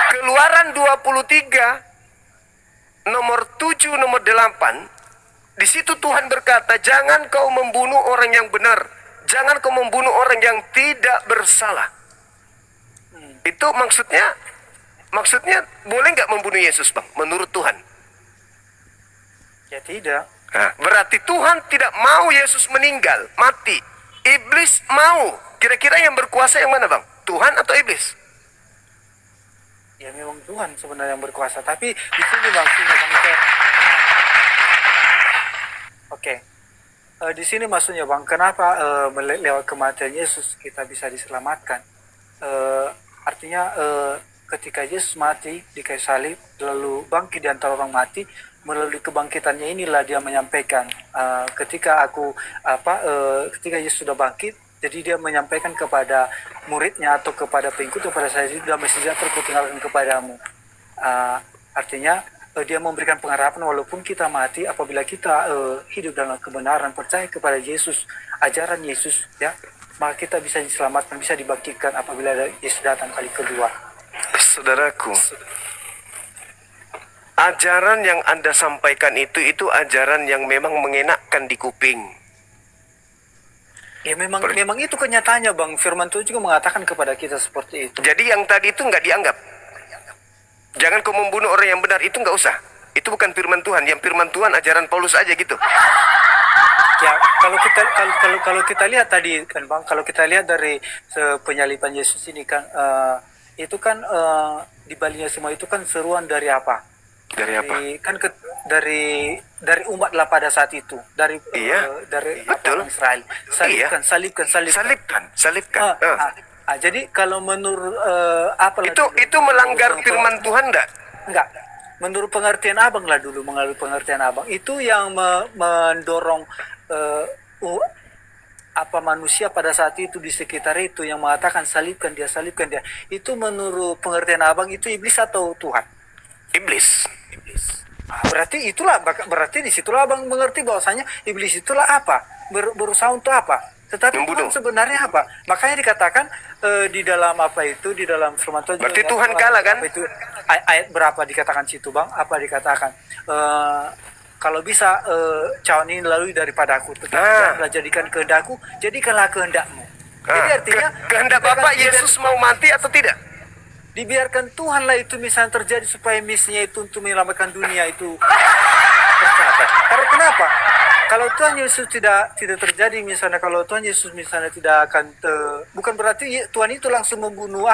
Keluaran 23, nomor 7, nomor 8, di situ Tuhan berkata, jangan kau membunuh orang yang benar, Jangan kau membunuh orang yang tidak bersalah. Itu maksudnya boleh nggak membunuh Yesus, Bang? Menurut Tuhan. Ya tidak. Nah, berarti Tuhan tidak mau Yesus meninggal, mati. Iblis mau. Kira-kira yang berkuasa yang mana, Bang? Tuhan atau iblis? Ya memang Tuhan sebenarnya yang berkuasa. Tapi di sini maksudnya Bang, oke. Di sini maksudnya Bang, kenapa lewat kematian Yesus kita bisa diselamatkan? Artinya ketika Yesus mati di kayu salib lalu bangkit di antara orang mati, melalui kebangkitannya inilah dia menyampaikan ketika Yesus sudah bangkit, jadi dia menyampaikan kepada muridnya atau kepada pengikut, kepada saya, damai sejahtera kutinggalkan kepadamu. Artinya dia memberikan pengharapan walaupun kita mati, apabila kita hidup dalam kebenaran, percaya kepada Yesus, ajaran Yesus, ya, maka kita bisa diselamatkan, bisa dibangkitkan apabila Yesus datang kali kedua. Saudaraku, ajaran yang Anda sampaikan itu ajaran yang memang mengenakkan di kuping. Ya memang itu kenyataannya Bang. Firman Tuhan juga mengatakan kepada kita seperti itu. Jadi yang tadi itu nggak dianggap. Jangan kau membunuh orang yang benar, itu nggak usah. Itu bukan firman Tuhan. Yang firman Tuhan ajaran Paulus aja gitu. Ya, kalau kita lihat tadi kan Bang, kalau kita lihat dari penyaliban Yesus ini kan itu kan di baliknya semua itu kan seruan dari apa? Dari apa? Dari umat lah pada saat itu, dari betul. orang Israel. Salibkan. Jadi kalau menurut itu melanggar firman Tuhan enggak? Menurut pengertian Abang lah dulu, mengalami pengertian Abang itu yang mendorong manusia pada saat itu di sekitar itu yang mengatakan salibkan dia. Itu menurut pengertian Abang itu iblis atau Tuhan? Iblis. Berarti disitulah Abang mengerti bahwasanya iblis itulah apa? Berusaha untuk apa? Tetapi Tuhan sebenarnya apa? Makanya dikatakan di dalam di dalam firman Tuhan. Berarti Tuhan kalah kan? Itu ayat berapa dikatakan situ Bang? Apa dikatakan? Kalau bisa cawan ini lalui daripadaku, tetapi janganlah jadikan kehendakku, jadikanlah kehendakmu. Jadi artinya kehendak Bapak Yesus mau mati atau tidak? Dibiarkan Tuhanlah itu misalnya terjadi supaya misinya itu untuk menyelamatkan dunia itu tercapai. Karena kenapa? Kalau Tuhan Yesus tidak terjadi, misalnya kalau Tuhan Yesus misalnya tidak akan bukan berarti Tuhan itu langsung membunuh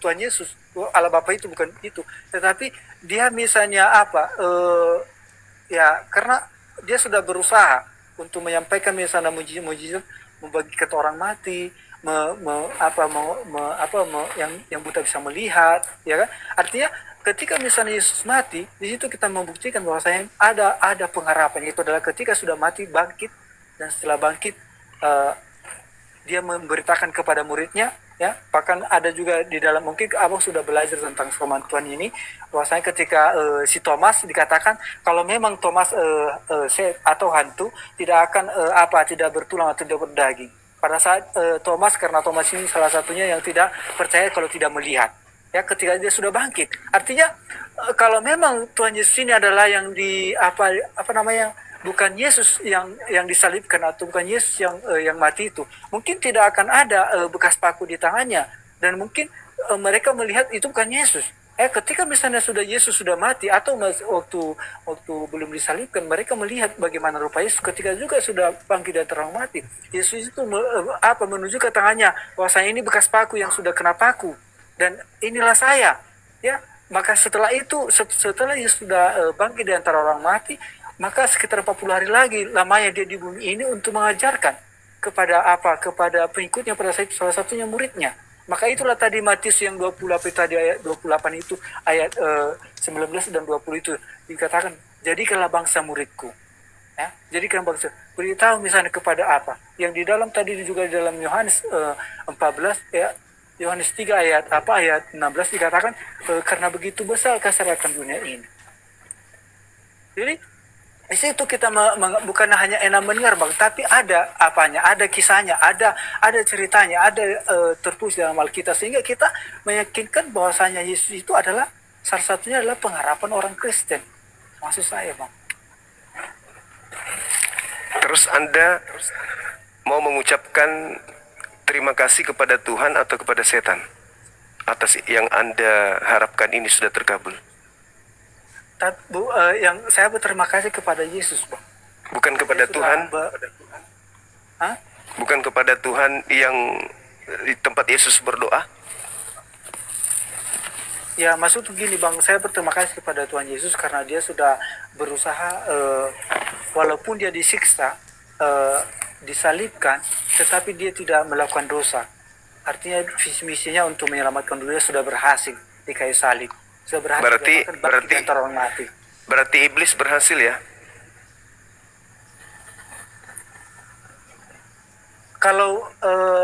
Tuhan Yesus, Allah Bapa itu bukan itu, tetapi dia misalnya ya karena dia sudah berusaha untuk menyampaikan misalnya mujizat, membagikan orang mati, yang buta bisa melihat, ya kan? Artinya ketika misalnya Yesus mati, di situ kita membuktikan bahwasanya ada pengharapan, itu adalah ketika sudah mati bangkit, dan setelah bangkit dia memberitakan kepada muridnya, ya. Bahkan ada juga di dalam, mungkin Abang sudah belajar tentang firman Tuhan ini, bahwasanya ketika si Thomas dikatakan kalau memang Thomas atau hantu tidak akan tidak bertulang atau tidak berdaging. Pada saat karena Thomas ini salah satunya yang tidak percaya kalau tidak melihat. Ya, ketika dia sudah bangkit. Artinya kalau memang Tuhan Yesus ini adalah yang bukan Yesus yang disalibkan atau bukan Yesus yang mati itu, mungkin tidak akan ada bekas paku di tangannya, dan mungkin mereka melihat itu bukan Yesus. Ketika misalnya Yesus sudah mati atau waktu belum disalibkan, mereka melihat bagaimana rupa Yesus ketika juga sudah bangkit dari orang mati. Yesus itu menunjuk ke tangannya bahwa saya ini bekas paku yang sudah kena paku, dan inilah saya, ya. Maka setelah Yesus sudah bangkit dari antara orang mati, maka sekitar 40 hari lagi lamanya dia di bumi ini untuk mengajarkan kepada pengikutnya, pada saat itu salah satunya muridnya. Maka itulah tadi Matius yang 28 tadi, ayat 28 itu, ayat 19 dan 20 itu dikatakan, jadikanlah bangsa muridku. Ya, jadikan bangsa. Beritahu misalnya kepada apa? Yang di dalam tadi juga di dalam Yohanes 14, ya, Yohanes 3 ayat 16 dikatakan, karena begitu besar kasih akan dunia ini. Jadi di situ kita bukan hanya enak mendengar Bang, tapi ada ada kisahnya, ada ceritanya, ada tertulis dalam Alkitab, sehingga kita meyakinkan bahwasanya Yesus itu adalah salah satunya adalah pengharapan orang Kristen. Maksud saya Bang. Terus Anda mau mengucapkan terima kasih kepada Tuhan atau kepada setan atas yang Anda harapkan ini sudah terkabul? Yang saya berterima kasih kepada Yesus, Bang. Bukan kepada Dia Tuhan, Hah? bukan kepada Tuhan yang di tempat Yesus berdoa? Ya, maksud gini, Bang, saya berterima kasih kepada Tuhan Yesus karena dia sudah berusaha, walaupun dia disiksa, disalibkan, tetapi dia tidak melakukan dosa. Artinya visi misinya untuk menyelamatkan dunia sudah berhasil di kayu salib. Sudah berhasil Berarti di antara orang mati. berarti iblis berhasil ya? Kalau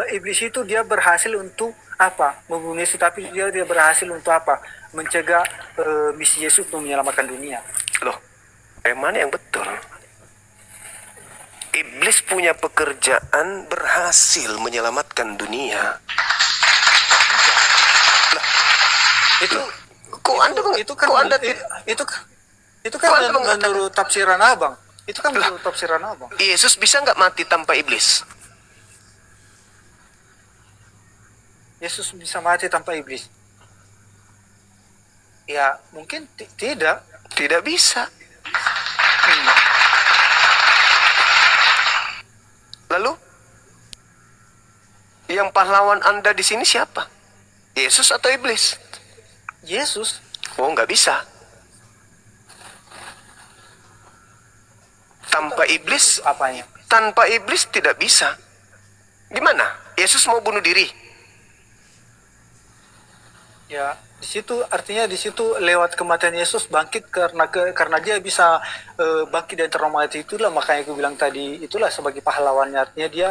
iblis itu dia berhasil untuk apa? Membunuh Yesus, tapi dia berhasil untuk apa? Mencegah misi Yesus untuk menyelamatkan dunia. Loh, mana yang betul? Iblis punya pekerjaan berhasil menyelamatkan dunia. Itu Kok Anda itu kan kok Anda itu kan Kok Anda mengatakan- menurut tafsiran Abang. Itu kan menurut tafsiran Abang. Yesus bisa nggak mati tanpa iblis? Yesus bisa mati tanpa iblis. Ya, mungkin tidak. Tidak bisa. Lalu yang pahlawan Anda di sini siapa? Yesus atau iblis? Yesus. Oh, nggak bisa. Apanya? Tanpa iblis tidak bisa. Gimana? Yesus mau bunuh diri? Ya, di situ lewat kematian Yesus bangkit karena dia bisa bangkit dari antara mati. Itulah makanya aku bilang tadi, itulah sebagai pahlawannya. Artinya dia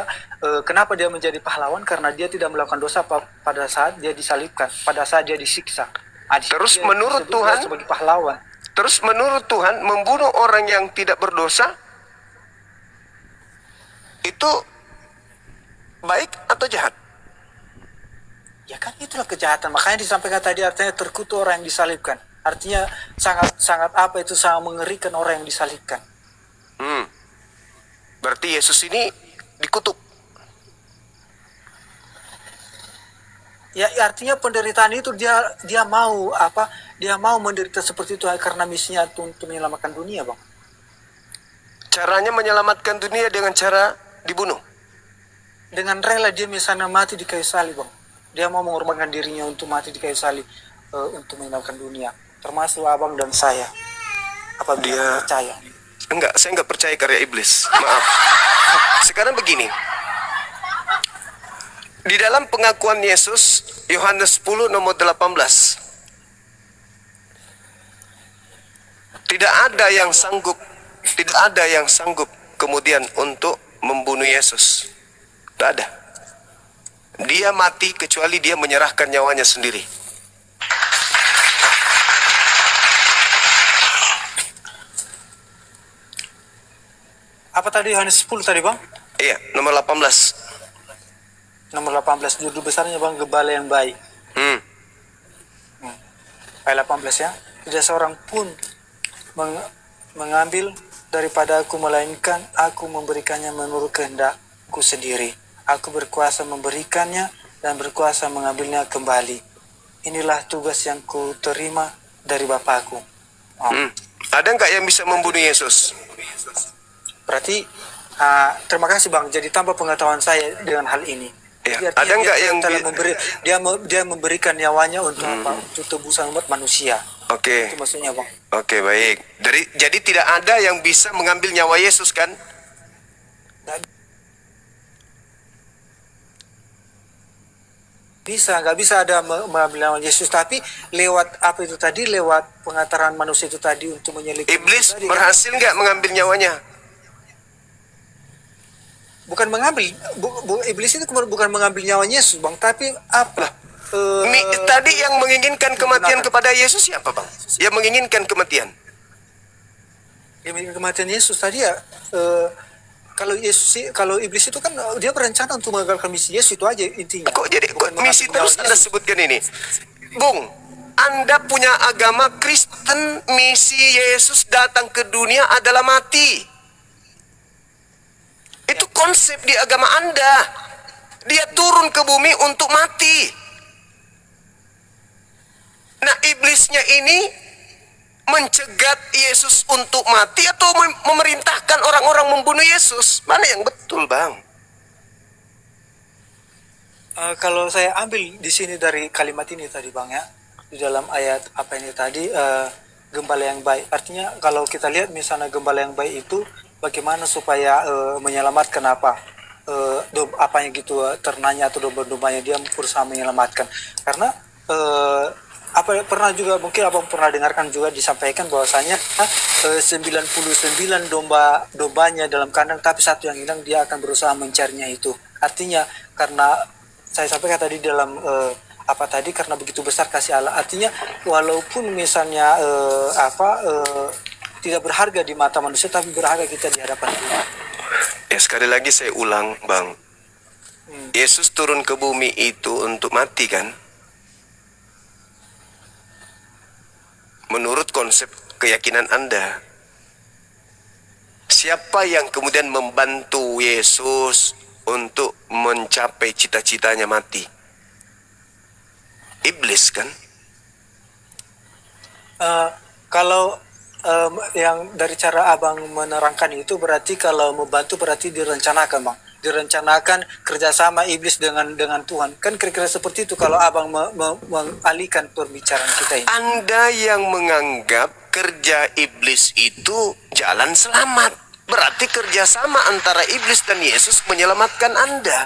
kenapa dia menjadi pahlawan? Karena dia tidak melakukan dosa pada saat dia disalibkan, pada saat dia disiksa. Terus menurut Tuhan sebagai pahlawan. Terus menurut Tuhan membunuh orang yang tidak berdosa itu baik atau jahat? Ya kan itulah kejahatan. Makanya disampaikan tadi artinya terkutuk orang yang disalibkan. Artinya sangat mengerikan orang yang disalibkan. Berarti Yesus ini dikutuk. Ya artinya penderitaan itu dia mau apa? Dia mau menderita seperti itu karena misinya untuk menyelamatkan dunia, Bang. Caranya menyelamatkan dunia dengan cara dibunuh. Dengan rela dia misalnya mati di kayu salib, Bang. Dia mau mengorbankan dirinya untuk mati di kayu salib untuk menyelamatkan dunia, termasuk Abang dan saya. Apa dia percaya? Enggak, saya enggak percaya karya iblis. Maaf. Sekarang begini. Di dalam pengakuan Yesus, Yohanes 10 nomor 18. Tidak ada yang sanggup kemudian untuk membunuh Yesus. Tidak ada. Dia mati kecuali dia menyerahkan nyawanya sendiri. Apa tadi Yohanes 10 tadi, Bang? Iya, nomor 18. Nomor 18, judul besarnya, Bang, Gembala yang baik. Ayat 18 ya. Tidak seorang pun mengambil daripada aku, melainkan aku memberikannya menurut kehendakku sendiri. Aku berkuasa memberikannya dan berkuasa mengambilnya kembali. Inilah tugas yang ku terima dari Bapakku. Ada nggak yang bisa membunuh Yesus? Berarti terima kasih, Bang. Jadi tambah pengetahuan saya dengan hal ini. Ya, ada nggak yang dia memberikan nyawanya untuk apa? Untuk tebusan umat manusia. Oke. Itu maksudnya, Bang. Oke, baik. Jadi tidak ada yang bisa mengambil nyawa Yesus kan? Nggak bisa ada mengambil nyawa Yesus, tapi lewat apa itu tadi, lewat pengantaran manusia itu tadi untuk menyelidiki. Iblis berhasil nggak mengambil nyawanya? Bukan mengambil, iblis itu bukan mengambil nyawa Yesus, Bang, tapi apa? Tadi yang menginginkan kematian kepada Yesus siapa, Bang? Yang menginginkan kematian? Yang menginginkan kematian Yesus tadi ya. Kalau iblis itu kan dia berencana untuk mengagalkan misi Yesus, itu aja intinya. Kok misi terus Anda sebutkan ini? Bung, Anda punya agama Kristen, misi Yesus datang ke dunia adalah mati. Itu konsep di agama Anda. Dia turun ke bumi untuk mati. Nah, iblisnya ini mencegat Yesus untuk mati atau memerintahkan orang-orang membunuh Yesus? Mana yang betul, Bang? Kalau saya ambil di sini dari kalimat ini tadi Bang ya, di dalam ayat apa ini tadi, gembala yang baik. Artinya kalau kita lihat misalnya gembala yang baik itu bagaimana supaya menyelamatkan apanya gitu, ternanya atau domba-dombanya, dia berusaha menyelamatkan. Karena pernah juga mungkin abang pernah dengarkan juga disampaikan bahwasanya 99 dombanya dalam kandang, tapi satu yang hilang, dia akan berusaha mencarinya itu. Artinya karena saya sampaikan tadi dalam karena begitu besar kasih Allah. Artinya walaupun misalnya tidak berharga di mata manusia, tapi berharga kita di hadapan Tuhan. Ya, sekali lagi saya ulang, Bang. Yesus turun ke bumi itu untuk mati, kan? Menurut konsep keyakinan Anda, siapa yang kemudian membantu Yesus untuk mencapai cita-citanya mati? Iblis, kan? Kalau yang dari cara abang menerangkan itu berarti kalau membantu berarti direncanakan Bang, direncanakan kerjasama iblis dengan Tuhan, kan kira-kira seperti itu kalau abang mengalihkan pembicaraan kita ini. Anda yang menganggap kerja iblis itu jalan selamat, berarti kerjasama antara iblis dan Yesus menyelamatkan Anda.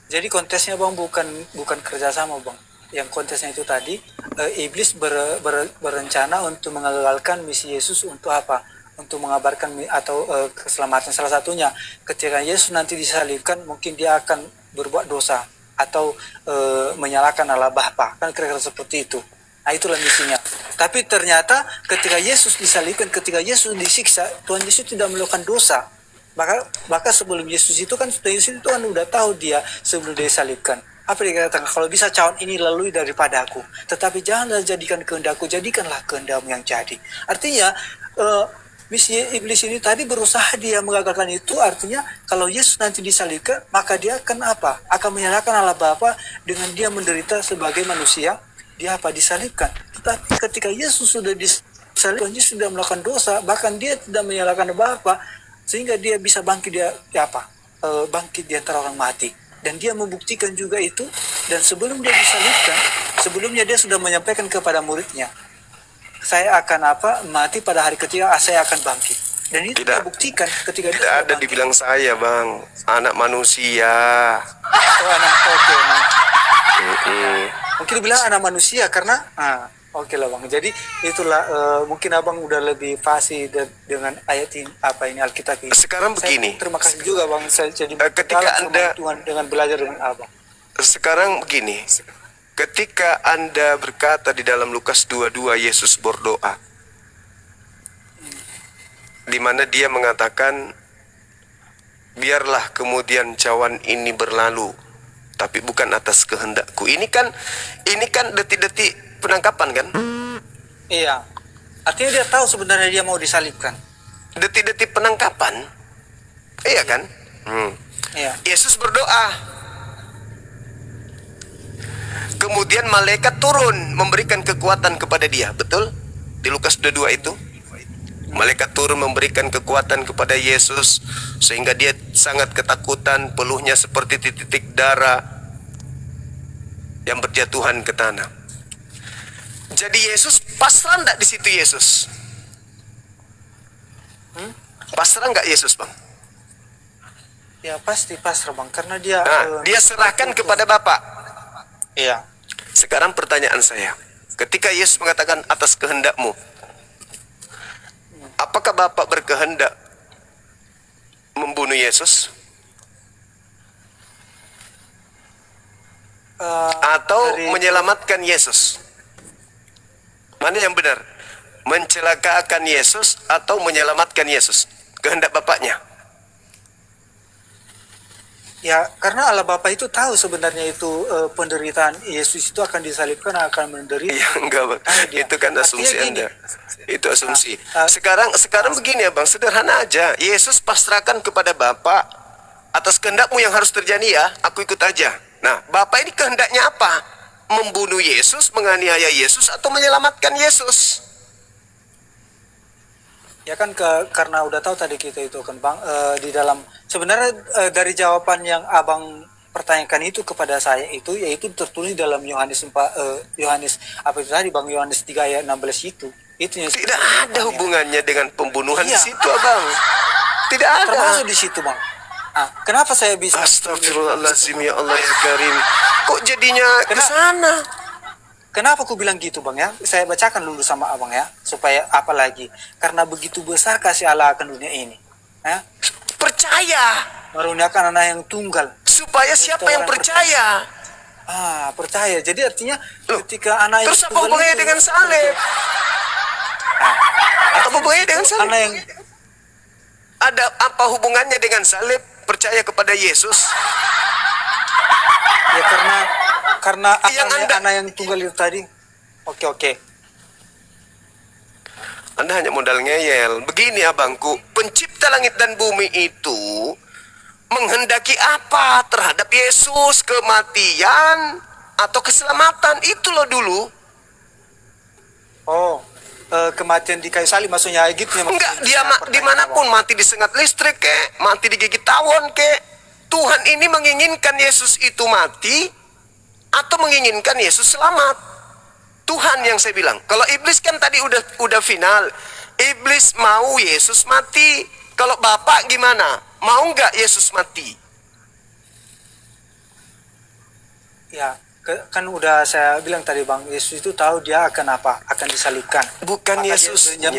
Jadi kontesnya Bang bukan kerjasama Bang. Yang kontesnya itu tadi iblis berencana untuk mengagalkan misi Yesus untuk apa? Untuk mengabarkan atau keselamatan. Salah satunya ketika Yesus nanti disalibkan, mungkin dia akan berbuat dosa atau menyalahkan Allah Bapa, kan kira-kira seperti itu. Nah, itulah misinya. Tapi ternyata ketika Yesus disalibkan, ketika Yesus disiksa, Tuhan Yesus tidak melakukan dosa. Maka sebelum Yesus itu kan Tuhan udah tahu dia sebelum dia disalibkan. Apa dia katakan? Kalau bisa cawan ini lalui daripada aku, tetapi janganlah jadikan kehendakku, jadikanlah kehendakmu yang jadi. Artinya misi iblis ini tadi berusaha dia mengagalkan itu. Artinya kalau Yesus nanti disalibkan, maka dia akan apa? Akan menyalahkan Allah Bapa dengan dia menderita sebagai manusia. Dia disalibkan. Tetapi ketika Yesus sudah disalibkan, Yesus sudah melakukan dosa, bahkan dia tidak menyalahkan Allah Bapa, sehingga dia bisa bangkit bangkit di antara orang mati. Dan dia membuktikan juga itu. Dan sebelum dia disalibkan, sebelumnya dia sudah menyampaikan kepada muridnya, saya akan mati pada hari ketiga, saya akan bangkit. Dan itu dia buktikan ketika dia tidak ada bangkit. Dibilang saya, Bang, anak manusia. Mungkin dibilang anak manusia karena oke lah Bang. Jadi itulah mungkin abang udah lebih fasih dengan ayat ini, Alkitab ini. Sekarang begini. Terima kasih juga Bang. Saya jadi ketika Anda Tuhan dengan belajar dengan abang. Sekarang begini. Ketika Anda berkata di dalam Lukas 22 Yesus berdoa, di mana dia mengatakan, biarlah kemudian cawan ini berlalu, tapi bukan atas kehendakku. Ini kan detik-detik penangkapan, kan? Iya. Artinya dia tahu sebenarnya dia mau disalibkan. Detik-detik penangkapan. Iya kan? Iya. Yesus berdoa. Kemudian malaikat turun memberikan kekuatan kepada dia. Betul? Di Lukas 22 itu. Malaikat turun memberikan kekuatan kepada Yesus sehingga dia sangat ketakutan, peluhnya seperti titik-titik darah yang berjatuhan ke tanah. Jadi Yesus pasrah enggak di situ Yesus? Pasrah enggak Yesus, Bang? Ya pasti pasrah Bang, karena dia dia serahkan kepada Bapa. Iya. Sekarang pertanyaan saya, ketika Yesus mengatakan atas kehendakmu, apakah Bapa berkehendak membunuh Yesus? Atau menyelamatkan Yesus? Mana yang benar? Mencelakakan Yesus atau menyelamatkan Yesus? Kehendak Bapaknya. Ya, karena Allah Bapa itu tahu sebenarnya itu penderitaan Yesus itu akan disalibkan, akan menderita. Ya, enggak, Bang. Itu kan asumsi Anda. Itu asumsi. Sekarang begini ya, Bang, sederhana aja. Yesus pasrahkan kepada Bapa. atas kehendakmu yang harus terjadi ya, aku ikut aja. Nah, Bapak ini kehendaknya apa? Membunuh Yesus, menganiaya Yesus, atau menyelamatkan Yesus? Ya kan karena udah tahu tadi kita itu kan Bang, di dalam sebenarnya dari jawaban yang Abang pertanyakan itu kepada saya itu yaitu tertulis dalam Yohanes Yohanes apa itu tadi Bang, Yohanes 3 ayat 16 itu yang Tidak ada hubungannya dengan pembunuhan di Iya. situ, Abang. Tidak ada. termasuk di situ Bang. Nah, kenapa saya bisa Astagfirullahaladzim, ya Allah ya Karim. Kok jadinya ke Kenapa? sana? Kenapa aku bilang gitu Bang ya? Saya bacakan dulu sama Abang ya, supaya apa lagi? Karena begitu besar kasih Allah akan dunia ini. Ya, Percaya. meruniakan anak yang tunggal. Supaya siapa yang percaya? Percaya. Jadi artinya Loh, ketika anak yang Terus apa tunggal hubungannya itu- dengan salib? Apa hubungannya dengan salib? anak yang Ada apa hubungannya dengan salib? Percaya kepada Yesus? ya karena Yang anak yang tunggal itu tadi. Oke. Anda hanya modal ngeyel. Begini abangku, pencipta langit dan bumi itu menghendaki apa terhadap Yesus? Kematian atau keselamatan? Itu loh dulu. Kematian di kayu salib maksudnya gitu ya. Enggak, dia dimanapun, mati disengat listrik kek, mati digigit tawon kek. Tuhan ini menginginkan Yesus itu mati atau menginginkan Yesus selamat. Tuhan yang saya bilang. Kalau iblis kan tadi udah final. Iblis mau Yesus mati. Kalau Bapak gimana? Mau nggak Yesus mati? Ya, kan udah saya bilang tadi Bang, Yesus itu tahu dia akan apa? Akan disalibkan. Bukan Maka dia Yesusnya.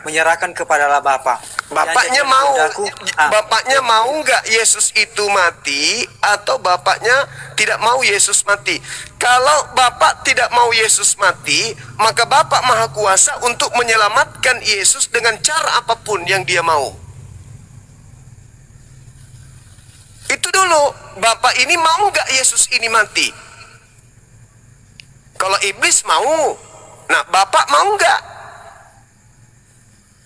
menyerahkan kepada Allah Bapa. Bapaknya Jangan mau, kehendakku. bapaknya mau nggak Yesus itu mati, atau bapaknya tidak mau Yesus mati? Kalau bapak tidak mau Yesus mati, maka Bapak Maha Kuasa untuk menyelamatkan Yesus dengan cara apapun yang Dia mau. Itu dulu, Bapak ini mau nggak Yesus ini mati? Kalau iblis mau, nah Bapak mau nggak?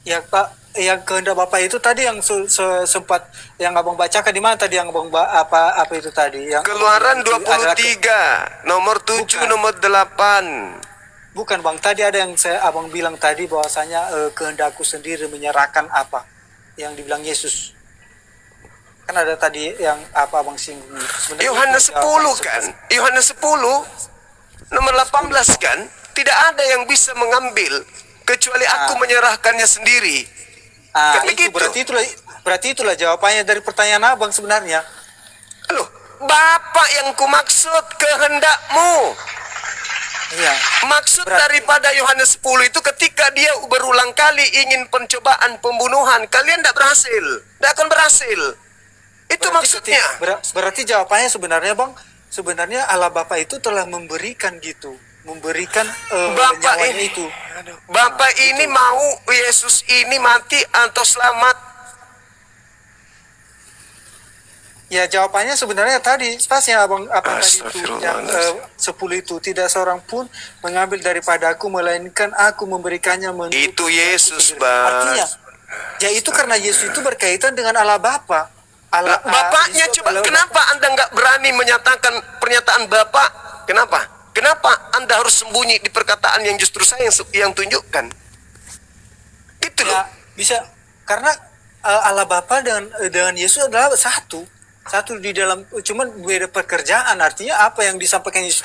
Ya Pak, yang kehendak Bapak itu tadi yang sempat yang Abang bacakan di mana tadi yang Abang apa itu tadi yang Keluaran itu adalah 23, nomor 7, Bukan. nomor 8. bukan Bang, tadi ada yang Abang bilang tadi bahwasanya kehendakku sendiri menyerahkan apa yang dibilang Yesus. Kan ada tadi yang apa Abang singgung. Sebenarnya Yohanes itu 10 jawaban kan? Yohanes 10 nomor 18 kan? Tidak ada yang bisa mengambil kecuali aku menyerahkannya sendiri. Kan itu begitu. berarti itulah jawabannya dari pertanyaan Abang sebenarnya. Loh, Bapak yang kumaksud kehendakmu. Iya. Maksud Berarti- daripada Yohanes 10 itu ketika dia berulang kali ingin pencobaan pembunuhan, kalian tidak berhasil. Tidak akan berhasil. Itu maksudnya. Berarti jawabannya sebenarnya Bang, sebenarnya Allah Bapa itu telah memberikan gitu, memberikan Bapak nyawanya ini, itu. Bapak ini mau Yesus ini mati atau selamat? Ya jawabannya sebenarnya tadi pasnya Abang apa tadi itu yang Astagfirullahaladzim. 10 itu tidak seorang pun mengambil daripadaku melainkan aku memberikannya menurut Itu Yesus, sendiri. Bang. Artinya ya itu karena Yesus itu berkaitan dengan Allah Bapa. Nah, Bapaknya Yesus coba, adalah kenapa Anda nggak berani menyatakan pernyataan Bapak? Kenapa? Kenapa Anda harus sembunyi di perkataan yang justru saya yang tunjukkan? Itu loh. Ya, bisa karena Allah Bapa dengan Yesus adalah satu di dalam, cuman beda pekerjaan. Artinya apa yang disampaikan Yesus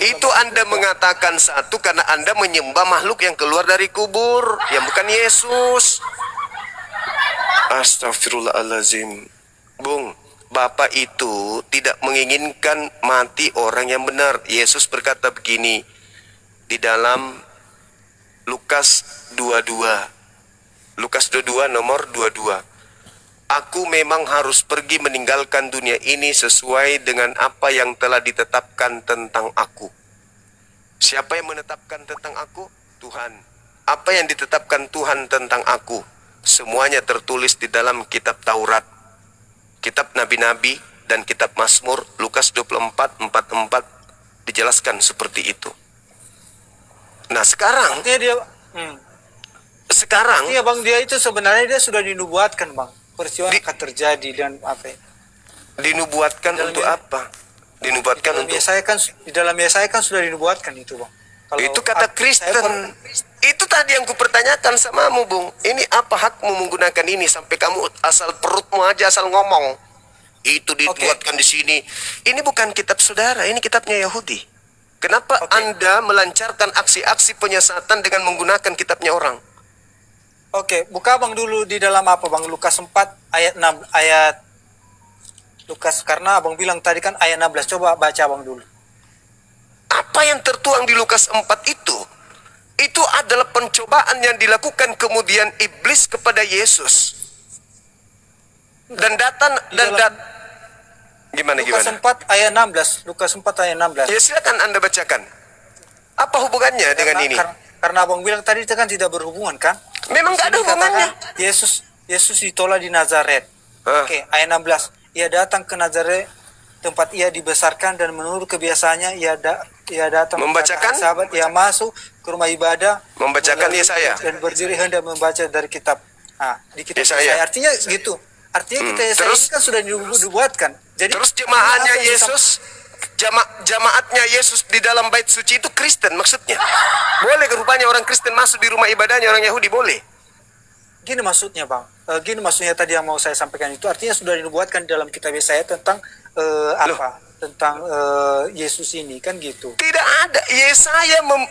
Itu Anda mengatakan satu karena Anda menyembah makhluk yang keluar dari kubur, yang bukan Yesus. Astagfirullahalazim. Bung, Bapak itu tidak menginginkan mati orang yang benar. Yesus berkata begini di dalam Lukas 22. Lukas 22 nomor 22. Aku memang harus pergi meninggalkan dunia ini sesuai dengan apa yang telah ditetapkan tentang aku. Siapa yang menetapkan tentang aku? Tuhan. Apa yang ditetapkan Tuhan tentang aku? Semuanya tertulis di dalam kitab Taurat, kitab Nabi-Nabi, dan kitab Mazmur. Lukas 24:44 dijelaskan seperti itu. Nah sekarang Artinya dia Sekarang Bang, dia itu sebenarnya dia sudah dinubuatkan Bang. peristiwa Di- akan terjadi dan apa ya? Dinubuatkan Dalam untuk ya- apa? Dinubuatkan dalam untuk Yesaya kan di dalam Yesaya kan sudah dinubuatkan itu, Bang. itu kata Kristen. Itu tadi yang kupertanyakan samamu, Bung. Ini apa hakmu menggunakan ini sampai kamu asal perutmu aja asal ngomong. Itu dibuatkan di sini. Ini bukan kitab saudara, ini kitabnya Yahudi. Kenapa Oke. Anda melancarkan aksi-aksi penyesatan dengan menggunakan kitabnya orang? Oke, buka Bang dulu di dalam apa Bang? Lukas 4 ayat 6 ayat Lukas, karena Abang bilang tadi kan ayat 16. Coba baca Bang dulu. Apa yang tertuang di Lukas 4 itu adalah pencobaan yang dilakukan kemudian iblis kepada Yesus. Dan datang gimana Lukas 4 ayat 16. Lukas 4 ayat 16. Ya silakan Anda bacakan. Apa hubungannya dengan ini? Karena Abang bilang tadi itu kan tidak berhubungan kan? Memang nggak ada Sini hubungannya. katakan, Yesus ditolak di Nazaret. Hah? Oke, ayat 16. Ia datang ke Nazaret, tempat ia dibesarkan, dan menurut kebiasaannya ia datang Membacakan? mengatakan sahabat, ia masuk ke rumah ibadah, Membacakan melalui- Yesaya. dan berdiri hendak membaca dari kitab. Di kitab Yesaya. Yesaya. Artinya gitu. Artinya kita Yesaya Terus? ini kan sudah dibuatkan. Jadi Terus jemaahnya apa yang Yesus, jamaatnya Yesus di dalam bait suci itu Kristen maksudnya. Boleh rupanya orang Kristen masuk di rumah ibadahnya orang Yahudi, boleh. Gini maksudnya Bang, gini maksudnya tadi yang mau saya sampaikan itu artinya sudah dibuatkan dalam kitab Yesaya tentang tentang Yesus ini kan gitu. Tidak ada.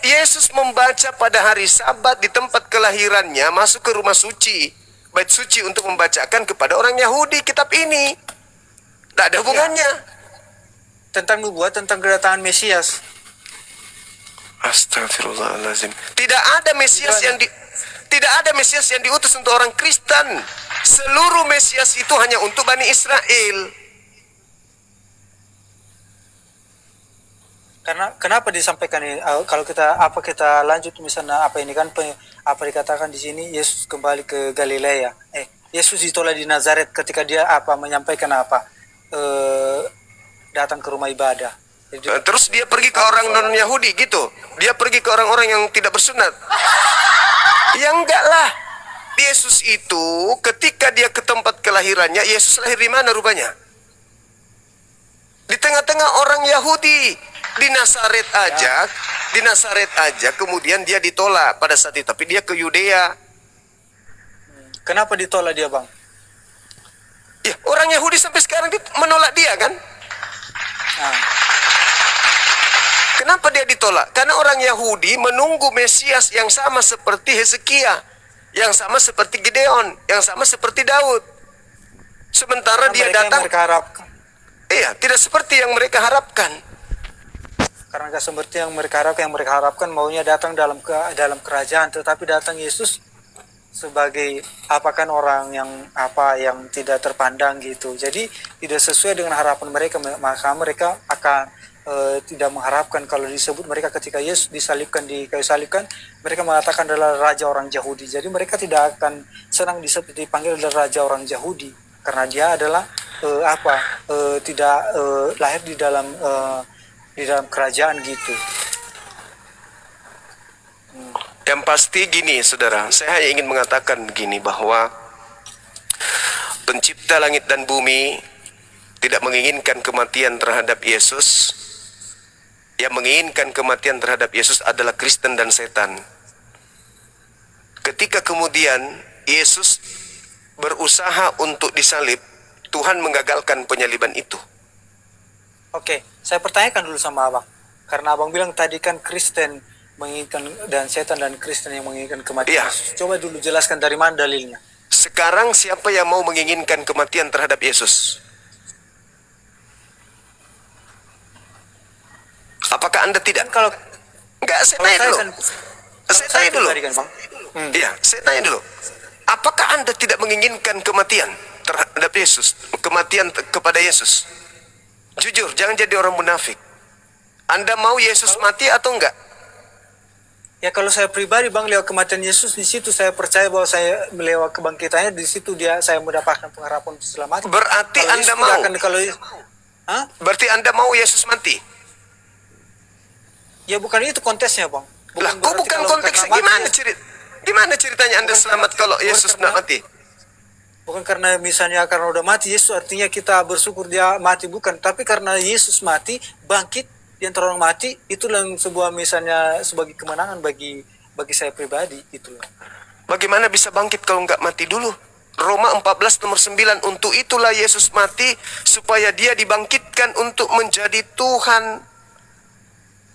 Yesus membaca pada hari Sabat di tempat kelahirannya, masuk ke rumah suci, bait suci untuk membacakan kepada orang Yahudi kitab ini. Tidak ada hubungannya. Tentang nubuat tentang kedatangan Mesias. Astagfirullahaladzim. Tidak ada Mesias yang diutus untuk orang Kristen. Seluruh Mesias itu hanya untuk Bani Israel. Karena kenapa disampaikan ini? Kalau kita lanjut misalnya apa ini kan apa dikatakan di sini Yesus kembali ke Galilea. Yesus ditolak di Nazaret ketika dia menyampaikan datang ke rumah ibadah. Jadi, Terus dia pergi ke orang non-Yahudi gitu. Dia pergi ke orang-orang yang tidak bersunat. Ya enggak lah. Yesus itu ketika dia ke tempat kelahirannya, Yesus lahir di mana rupanya? Di tengah-tengah orang Yahudi. Di Nazaret aja kemudian dia ditolak pada saat itu. Tapi dia ke Yudea. kenapa ditolak dia Bang? Ya, orang Yahudi sampai sekarang menolak dia kan? Nah, Kenapa dia ditolak? Karena orang Yahudi menunggu Mesias yang sama seperti Hezekia, yang sama seperti Gideon, yang sama seperti Daud. Sementara dia mereka yang datang, mereka harapkan. iya, tidak seperti yang mereka harapkan. Karena nggak seperti yang mereka harapkan maunya datang dalam kerajaan, tetapi datang Yesus sebagai orang yang tidak terpandang gitu. Jadi tidak sesuai dengan harapan mereka, maka mereka akan tidak mengharapkan kalau disebut mereka ketika Yesus disalibkan di kayu salib kan mereka mengatakan adalah raja orang Yahudi. Jadi mereka tidak akan senang dipanggil adalah raja orang Yahudi karena dia adalah tidak lahir di dalam kerajaan gitu. Yang pasti gini saudara, saya hanya ingin mengatakan begini bahwa pencipta langit dan bumi tidak menginginkan kematian terhadap Yesus. Yang menginginkan kematian terhadap Yesus adalah Kristen dan setan. Ketika kemudian Yesus berusaha untuk disalib, Tuhan menggagalkan penyaliban itu. Oke, saya pertanyakan dulu sama Abang. Karena Abang bilang tadi kan Kristen menginginkan dan setan dan Kristen yang menginginkan kematian. Iya. Coba dulu jelaskan dari mana dalilnya. Sekarang siapa yang mau menginginkan kematian terhadap Yesus? Apakah Anda tidak? Kalau Enggak, saya tanya dulu. Saya tanya dulu. Tadi kan, Bang. Iya, saya tanya dulu. Apakah Anda tidak menginginkan kematian terhadap Yesus? Kematian kepada Yesus? Jujur, jangan jadi orang munafik. Anda mau Yesus mati atau enggak? Ya kalau saya pribadi Bang lewat kematian Yesus di situ saya percaya bahwa saya lewat kebangkitannya di situ saya mendapatkan pengharapan keselamatan. Berarti Kalau Anda Yesus mau? tidak akan- Hah? Berarti Anda mau Yesus mati? Ya bukan itu kontesnya Bang. Lah, kok berarti bukan kalau konteksnya? karena mati, Gimana ceritanya Anda Bukan selamat karena- kalau bukan Yesus karena- tidak mati? Bukan karena misalnya karena udah mati Yesus artinya kita bersyukur dia mati, bukan, tapi karena Yesus mati bangkit di antara orang mati, itulah sebuah misalnya sebagai kemenangan bagi saya pribadi gitu loh. Bagaimana bisa bangkit kalau nggak mati dulu? Roma 14 nomor 9, untuk itulah Yesus mati supaya dia dibangkitkan untuk menjadi Tuhan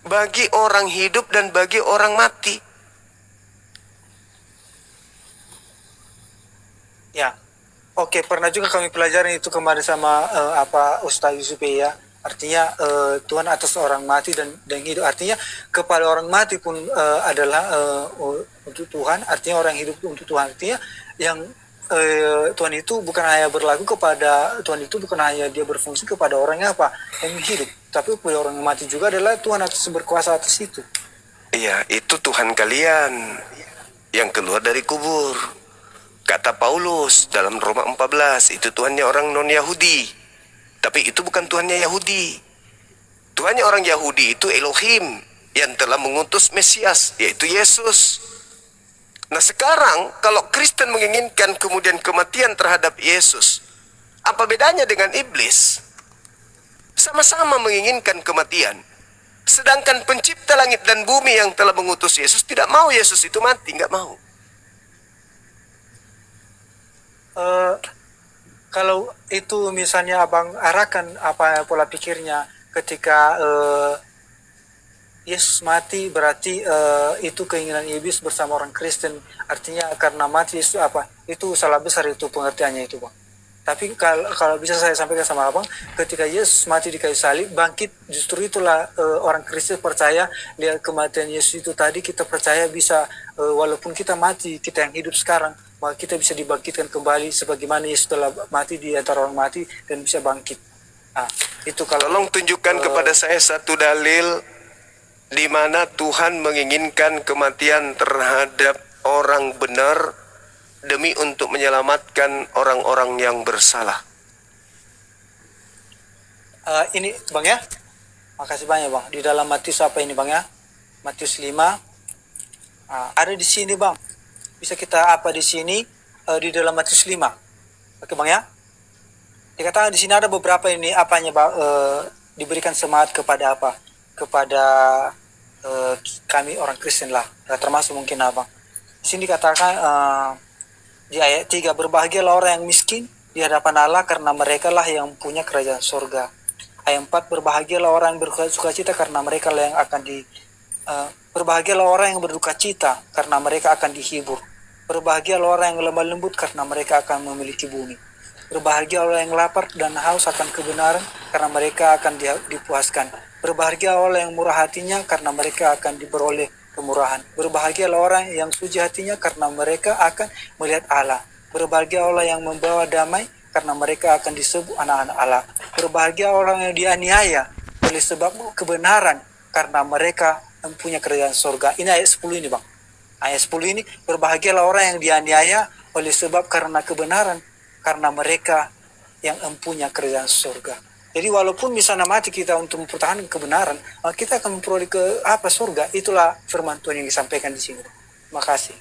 bagi orang hidup dan bagi orang mati. Ya, oke, pernah juga kami pelajarin itu kemarin sama Ustaz Yusuf ya. Artinya Tuhan atas orang mati dan hidup. Artinya kepada orang mati pun adalah untuk Tuhan. Artinya orang hidup untuk Tuhan. Artinya yang Tuhan itu bukan hanya berlaku kepada Tuhan itu bukan hanya dia berfungsi kepada orangnya yang hidup, tapi kepada orang yang mati juga adalah Tuhan atas berkuasa atas itu. Iya, itu Tuhan kalian yang keluar dari kubur. Kata Paulus dalam Roma 14, itu Tuhannya orang non-Yahudi. Tapi itu bukan Tuhannya Yahudi. Tuhannya orang Yahudi itu Elohim yang telah mengutus Mesias, yaitu Yesus. Nah sekarang kalau Kristen menginginkan kemudian kematian terhadap Yesus, apa bedanya dengan iblis? Sama-sama menginginkan kematian. Sedangkan pencipta langit dan bumi yang telah mengutus Yesus tidak mau Yesus itu mati, nggak mau. Kalau itu misalnya abang arahkan apa pola pikirnya ketika Yesus mati berarti itu keinginan iblis bersama orang Kristen, artinya karena mati Yesus itu salah besar itu pengertiannya itu bang. Tapi kalau bisa saya sampaikan sama abang, ketika Yesus mati di kayu salib bangkit, justru itulah orang Kristen percaya lihat kematian Yesus itu tadi, kita percaya bisa walaupun kita mati, kita yang hidup sekarang, maka kita bisa dibangkitkan kembali sebagaimana Yesus telah mati di antara orang mati dan bisa bangkit. Nah, itu kalau tolong tunjukkan kepada saya satu dalil di mana Tuhan menginginkan kematian terhadap orang benar demi untuk menyelamatkan orang-orang yang bersalah. Ini bang ya, makasih banyak bang. Di dalam Matius apa ini bang ya? Matius 5 ada di sini bang. Bisa kita di sini di dalam Matius 5. Oke bang ya. Dikatakan di sini ada beberapa ini apanya bang, diberikan semangat kepada kepada kami orang Kristen lah, termasuk mungkin abang. Di sini dikatakan di ayat 3, berbahagialah orang yang miskin di hadapan Allah karena mereka lah yang punya kerajaan surga. Ayat 4, berbahagialah orang yang bersuka cita karena mereka lah yang akan berbahagialah orang yang berduka cita karena mereka akan dihibur. Berbahagialah orang yang lemah lembut karena mereka akan memiliki bumi. Berbahagialah orang yang lapar dan haus akan kebenaran karena mereka akan dipuaskan. Berbahagialah orang yang murah hatinya karena mereka akan diperoleh kemurahan. Berbahagialah orang yang suci hatinya karena mereka akan melihat Allah. Berbahagialah orang yang membawa damai karena mereka akan disebut anak-anak Allah. Berbahagialah orang yang dianiaya oleh sebab kebenaran karena mereka mempunyai kerajaan surga. Ini ayat 10 ini bang. Ayat 10 ini, berbahagialah orang yang dianiaya oleh sebab karena kebenaran karena mereka yang mempunyai kerajaan surga. Jadi walaupun misalnya mati kita untuk mempertahankan kebenaran, kita akan memperoleh surga. Itulah firman Tuhan yang disampaikan di sini. Terima kasih.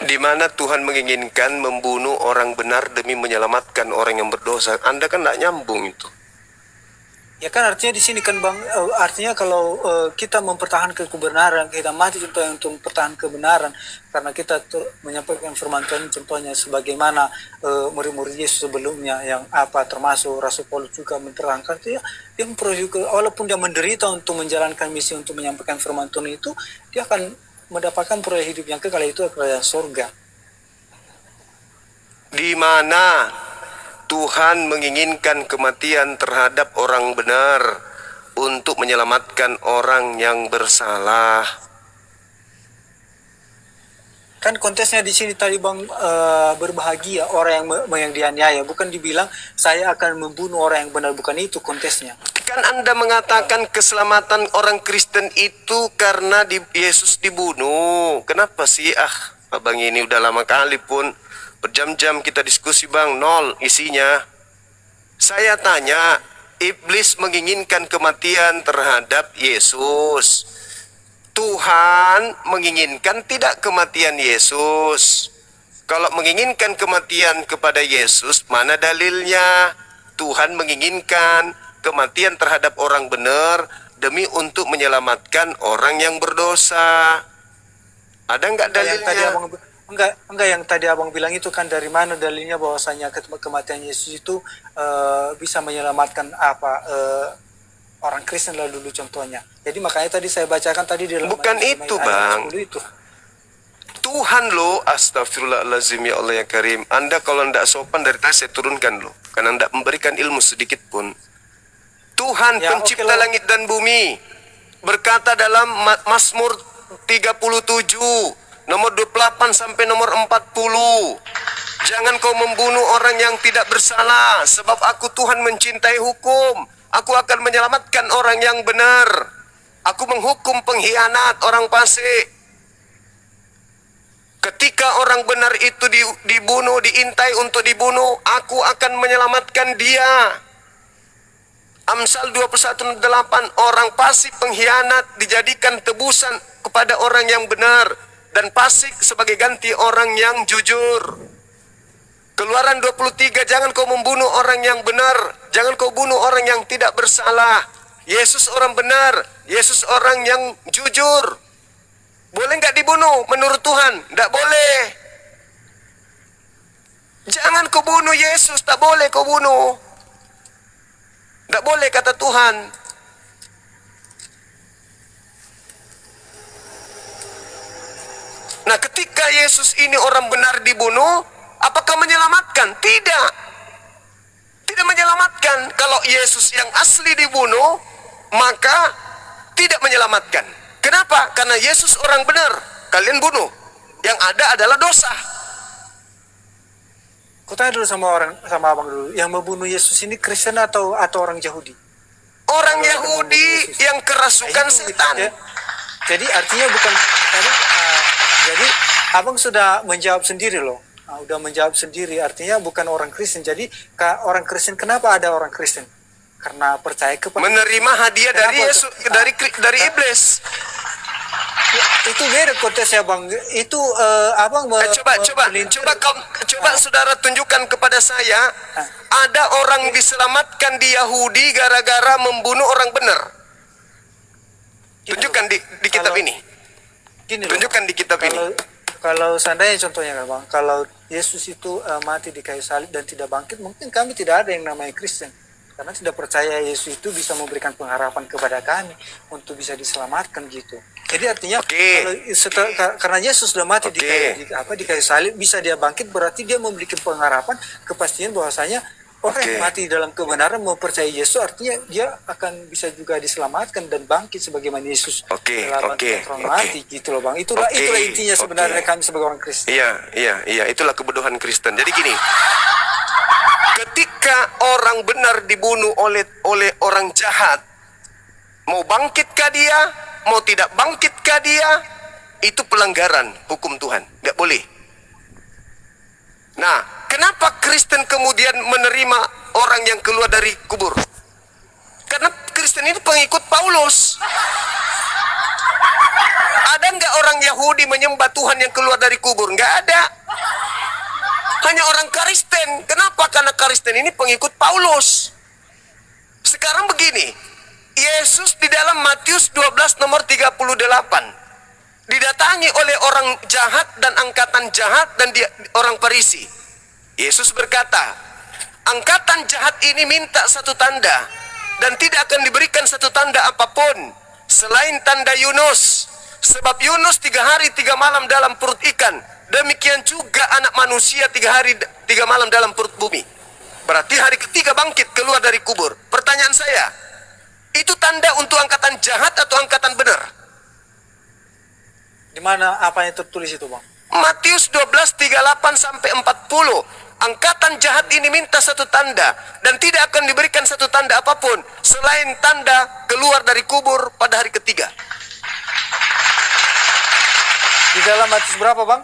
Di mana Tuhan menginginkan membunuh orang benar demi menyelamatkan orang yang berdosa. Anda kan tidak nyambung itu. Ya kan artinya di sini kan bang, artinya kalau kita mempertahankan kebenaran, kita mati contohnya untuk mempertahankan kebenaran, karena kita menyampaikan firman Tuhan contohnya sebagaimana murid-murid Yesus sebelumnya yang termasuk Rasul Paulus juga mempertahankan itu ya, dia memperoleh walaupun dia menderita untuk menjalankan misi untuk menyampaikan firman Tuhan itu, dia akan mendapatkan peroleh hidup yang kekal, itu kerajaan surga. Di mana Tuhan menginginkan kematian terhadap orang benar untuk menyelamatkan orang yang bersalah. Kan kontesnya di sini tadi bang, berbahagia orang yang dianiaya, bukan dibilang saya akan membunuh orang yang benar, bukan itu kontesnya. Kan Anda mengatakan keselamatan orang Kristen itu karena Yesus dibunuh. Kenapa sih? Abang ini udah lama kali pun berjam-jam kita diskusi bang, nol isinya. Saya tanya, iblis menginginkan kematian terhadap Yesus. Tuhan menginginkan tidak kematian Yesus. Kalau menginginkan kematian kepada Yesus, mana dalilnya? Tuhan menginginkan kematian terhadap orang benar demi untuk menyelamatkan orang yang berdosa. Ada nggak Yang tadi dalilnya? abang enggak yang tadi abang bilang itu kan dari mana dalilnya bahwasanya kematian Yesus itu bisa menyelamatkan orang Kristen lah dulu contohnya. Jadi makanya tadi saya bacakan tadi di dalam Bukan Matius 5 itu, ayat Bang. 10 itu. Tuhan lo, astagfirullahaladzim ya Allah ya Karim. Anda kalau tidak sopan dari tadi saya turunkan lo. Karena tidak memberikan ilmu sedikit pun. Tuhan Ya, pencipta oke lah. langit dan bumi berkata dalam Mazmur 37 nomor 28 sampai nomor 40. Jangan kau membunuh orang yang tidak bersalah, sebab aku Tuhan mencintai hukum. Aku akan menyelamatkan orang yang benar. Aku menghukum pengkhianat orang fasik. Ketika orang benar itu dibunuh, diintai untuk dibunuh, aku akan menyelamatkan dia. Amsal 21:8, orang fasik pengkhianat dijadikan tebusan kepada orang yang benar, dan fasik sebagai ganti orang yang jujur. Keluaran 23, jangan kau membunuh orang yang benar, jangan kau bunuh orang yang tidak bersalah. Yesus orang benar, Yesus orang yang jujur. Boleh nggak dibunuh menurut Tuhan? Nggak boleh. Jangan kau bunuh Yesus, tak boleh kau bunuh. Nggak boleh kata Tuhan. Nah, ketika Yesus ini orang benar dibunuh, apakah menyelamatkan? Tidak. Tidak menyelamatkan. Kalau Yesus yang asli dibunuh, maka tidak menyelamatkan. Kenapa? Karena Yesus orang benar. Kalian bunuh. Yang ada adalah dosa. Aku tanya dulu sama abang dulu, yang membunuh Yesus ini Kristen atau orang Yahudi? Orang Yahudi yang kerasukan setan. Ya. Jadi artinya bukan jadi abang sudah menjawab sendiri loh. Udah menjawab sendiri, artinya bukan orang Kristen. Jadi orang Kristen, kenapa ada orang Kristen? Karena percaya kepada Menerima hadiah dari Yesus, dari iblis. itu beda konteksnya bang. Itu abang Coba saudara tunjukkan kepada saya, ada orang diselamatkan di Yahudi gara-gara membunuh orang benar. Tunjukkan di kitab ini. Gini loh, Tunjukkan di kitab ini. kalau seandainya contohnya kan bang, kalau Yesus itu mati di kayu salib dan tidak bangkit, mungkin kami tidak ada yang namanya Kristen. Karena tidak percaya Yesus itu bisa memberikan pengharapan kepada kami untuk bisa diselamatkan gitu. Jadi artinya karena Yesus sudah mati di kayu salib, bisa dia bangkit, berarti dia memiliki pengharapan, kepastian bahwasanya orang yang mati dalam kebenaran mau percaya Yesus, artinya dia akan bisa juga diselamatkan dan bangkit sebagaimana Yesus mati gitu loh bang. Itulah intinya sebenarnya kami sebagai orang Kristen. Iya, itulah kebodohan Kristen. Jadi gini, ketika orang benar dibunuh oleh orang jahat, mau bangkitkah dia, mau tidak bangkitkah dia, itu pelanggaran hukum Tuhan. Nggak boleh. Nah, kenapa Kristen kemudian menerima orang yang keluar dari kubur? Karena Kristen itu pengikut Paulus. Ada nggak orang Yahudi menyembah Tuhan yang keluar dari kubur? Nggak ada. Hanya orang Kristen. Kenapa? Karena Kristen ini pengikut Paulus. Sekarang begini, Yesus di dalam Matius 12 nomor 38 didatangi oleh orang jahat dan angkatan jahat dan orang Farisi. Yesus berkata, angkatan jahat ini minta satu tanda, dan tidak akan diberikan satu tanda apapun selain tanda Yunus. Sebab Yunus 3 hari 3 malam dalam perut ikan, demikian juga anak manusia 3 hari 3 malam dalam perut bumi. Berarti hari ketiga bangkit keluar dari kubur. Pertanyaan saya, itu tanda untuk angkatan jahat atau angkatan benar? Di mana apa yang tertulis itu bang? Matius 12, 38 sampai 40. Angkatan jahat ini minta satu tanda, dan tidak akan diberikan satu tanda apapun selain tanda keluar dari kubur pada hari ketiga. Di dalam Matius berapa bang?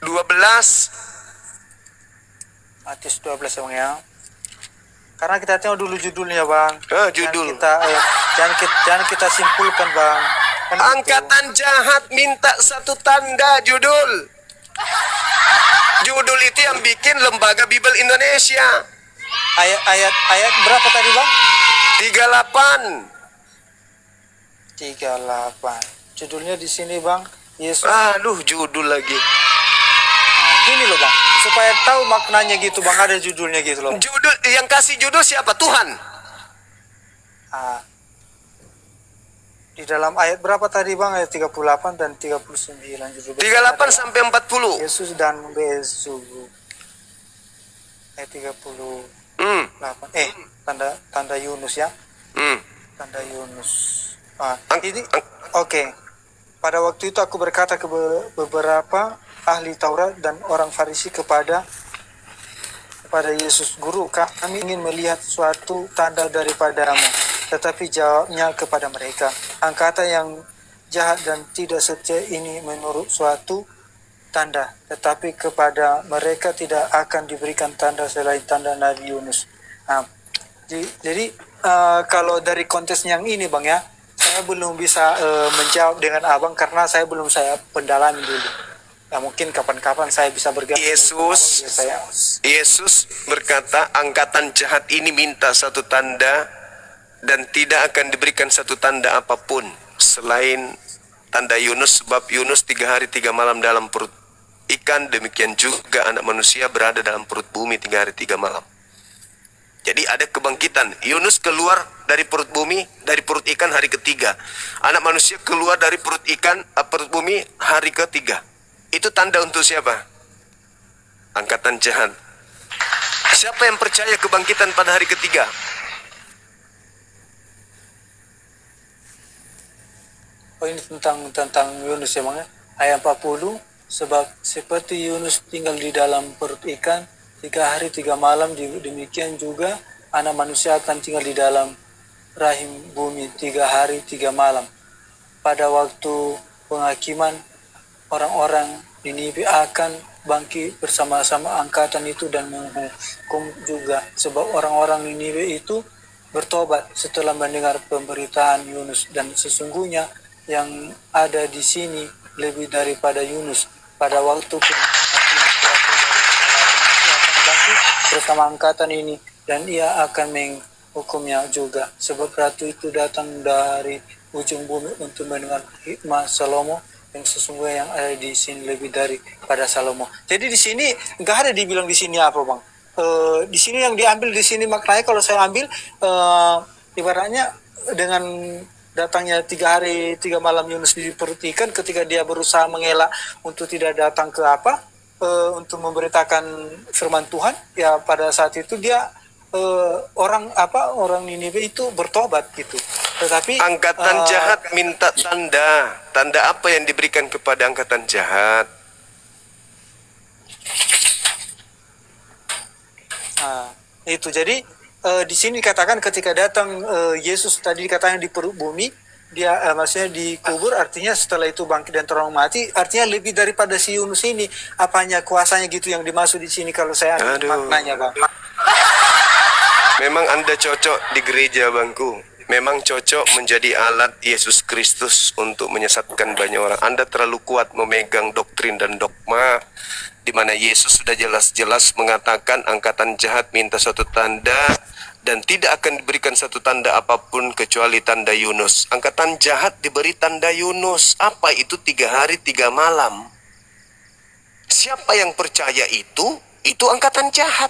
12. Matius 12 ya bang ya. Karena kita tengok dulu judulnya bang. Judul. Jangan kita simpulkan bang. Kan angkatan jahat minta satu tanda, judul judul itu yang bikin Lembaga Bible Indonesia. Ayat berapa tadi bang? 38. 38. Judulnya di sini bang, Yesus. Aduh, judul lagi. Nah, gini loh bang, supaya tahu maknanya gitu bang, ada judulnya gitu loh. Judul yang kasih judul siapa? Tuhan. Ah, di dalam ayat berapa tadi bang? Ayat 38 dan 39 judulnya. 38 sampai 40. Yesus dan Beelzebub. Ayat 38. Tanda Yunus ya. Tanda Yunus. Ini oke. Pada waktu itu aku berkata ke beberapa ahli Taurat dan orang Farisi kepada Yesus, Guru, kami ingin melihat suatu tanda daripadamu. Tetapi jawabnya kepada mereka, angkatan yang jahat dan tidak setia ini menurut suatu tanda, tetapi kepada mereka tidak akan diberikan tanda selain tanda Nabi Yunus. Nah, jadi kalau dari konteks yang ini bang ya, saya belum bisa menjawab dengan abang karena saya belum pendalami dulu. Nah, mungkin kapan-kapan saya bisa bergabung. Yesus berkata, angkatan jahat ini minta satu tanda dan tidak akan diberikan satu tanda apapun selain tanda Yunus, sebab Yunus 3 hari 3 malam dalam perut ikan, demikian juga anak manusia berada dalam perut bumi 3 hari 3 malam. Jadi ada kebangkitan. Yunus keluar dari perut bumi, dari perut ikan hari ketiga. Anak manusia keluar dari perut ikan, perut bumi hari ketiga. Itu tanda untuk siapa? Angkatan jahat. Siapa yang percaya kebangkitan pada hari ketiga? Oh, ini tentang Yunus ya bang ya. Ayat 40, sebab seperti Yunus tinggal di dalam perut ikan 3 hari 3 malam, demikian juga anak manusia akan tinggal di dalam rahim bumi 3 hari 3 malam. Pada waktu penghakiman, orang-orang Niniwe akan bangkit bersama-sama angkatan itu dan menghukum juga, sebab orang-orang Niniwe itu bertobat setelah mendengar pemberitaan Yunus, dan sesungguhnya yang ada di sini lebih daripada Yunus. Pada waktu bersama angkatan ini, dan ia akan menghukumnya juga, sebab ratu itu datang dari ujung bumi untuk mendengar hikmah Salomo, yang sesungguhnya yang ada di sini lebih daripada Salomo. Jadi di sini nggak ada dibilang di sini apa bang? Di sini yang diambil di sini maknanya, kalau saya ambil ibaratnya dengan datangnya 3 hari 3 malam Yunus di perut ikan, ketika dia berusaha mengelak untuk tidak datang ke untuk memberitakan firman Tuhan, ya pada saat itu dia orang Niniwe itu bertobat gitu. Tetapi angkatan jahat minta tanda. Tanda apa yang diberikan kepada angkatan jahat? Itu jadi di sini dikatakan ketika datang Yesus tadi dikatakan di perut bumi, dia maksudnya dikubur, artinya setelah itu bangkit dan terang mati, artinya lebih daripada si Yunus ini. Apanya kuasanya gitu yang dimaksud di sini kalau saya maknanya bang? Memang Anda cocok di gereja bangku. Memang cocok menjadi alat Yesus Kristus untuk menyesatkan banyak orang. Anda terlalu kuat memegang doktrin dan dogma, di mana Yesus sudah jelas-jelas mengatakan angkatan jahat minta suatu tanda dan tidak akan diberikan satu tanda apapun kecuali tanda Yunus. Angkatan jahat diberi tanda Yunus. Apa itu 3 hari 3 malam? Siapa yang percaya itu angkatan jahat.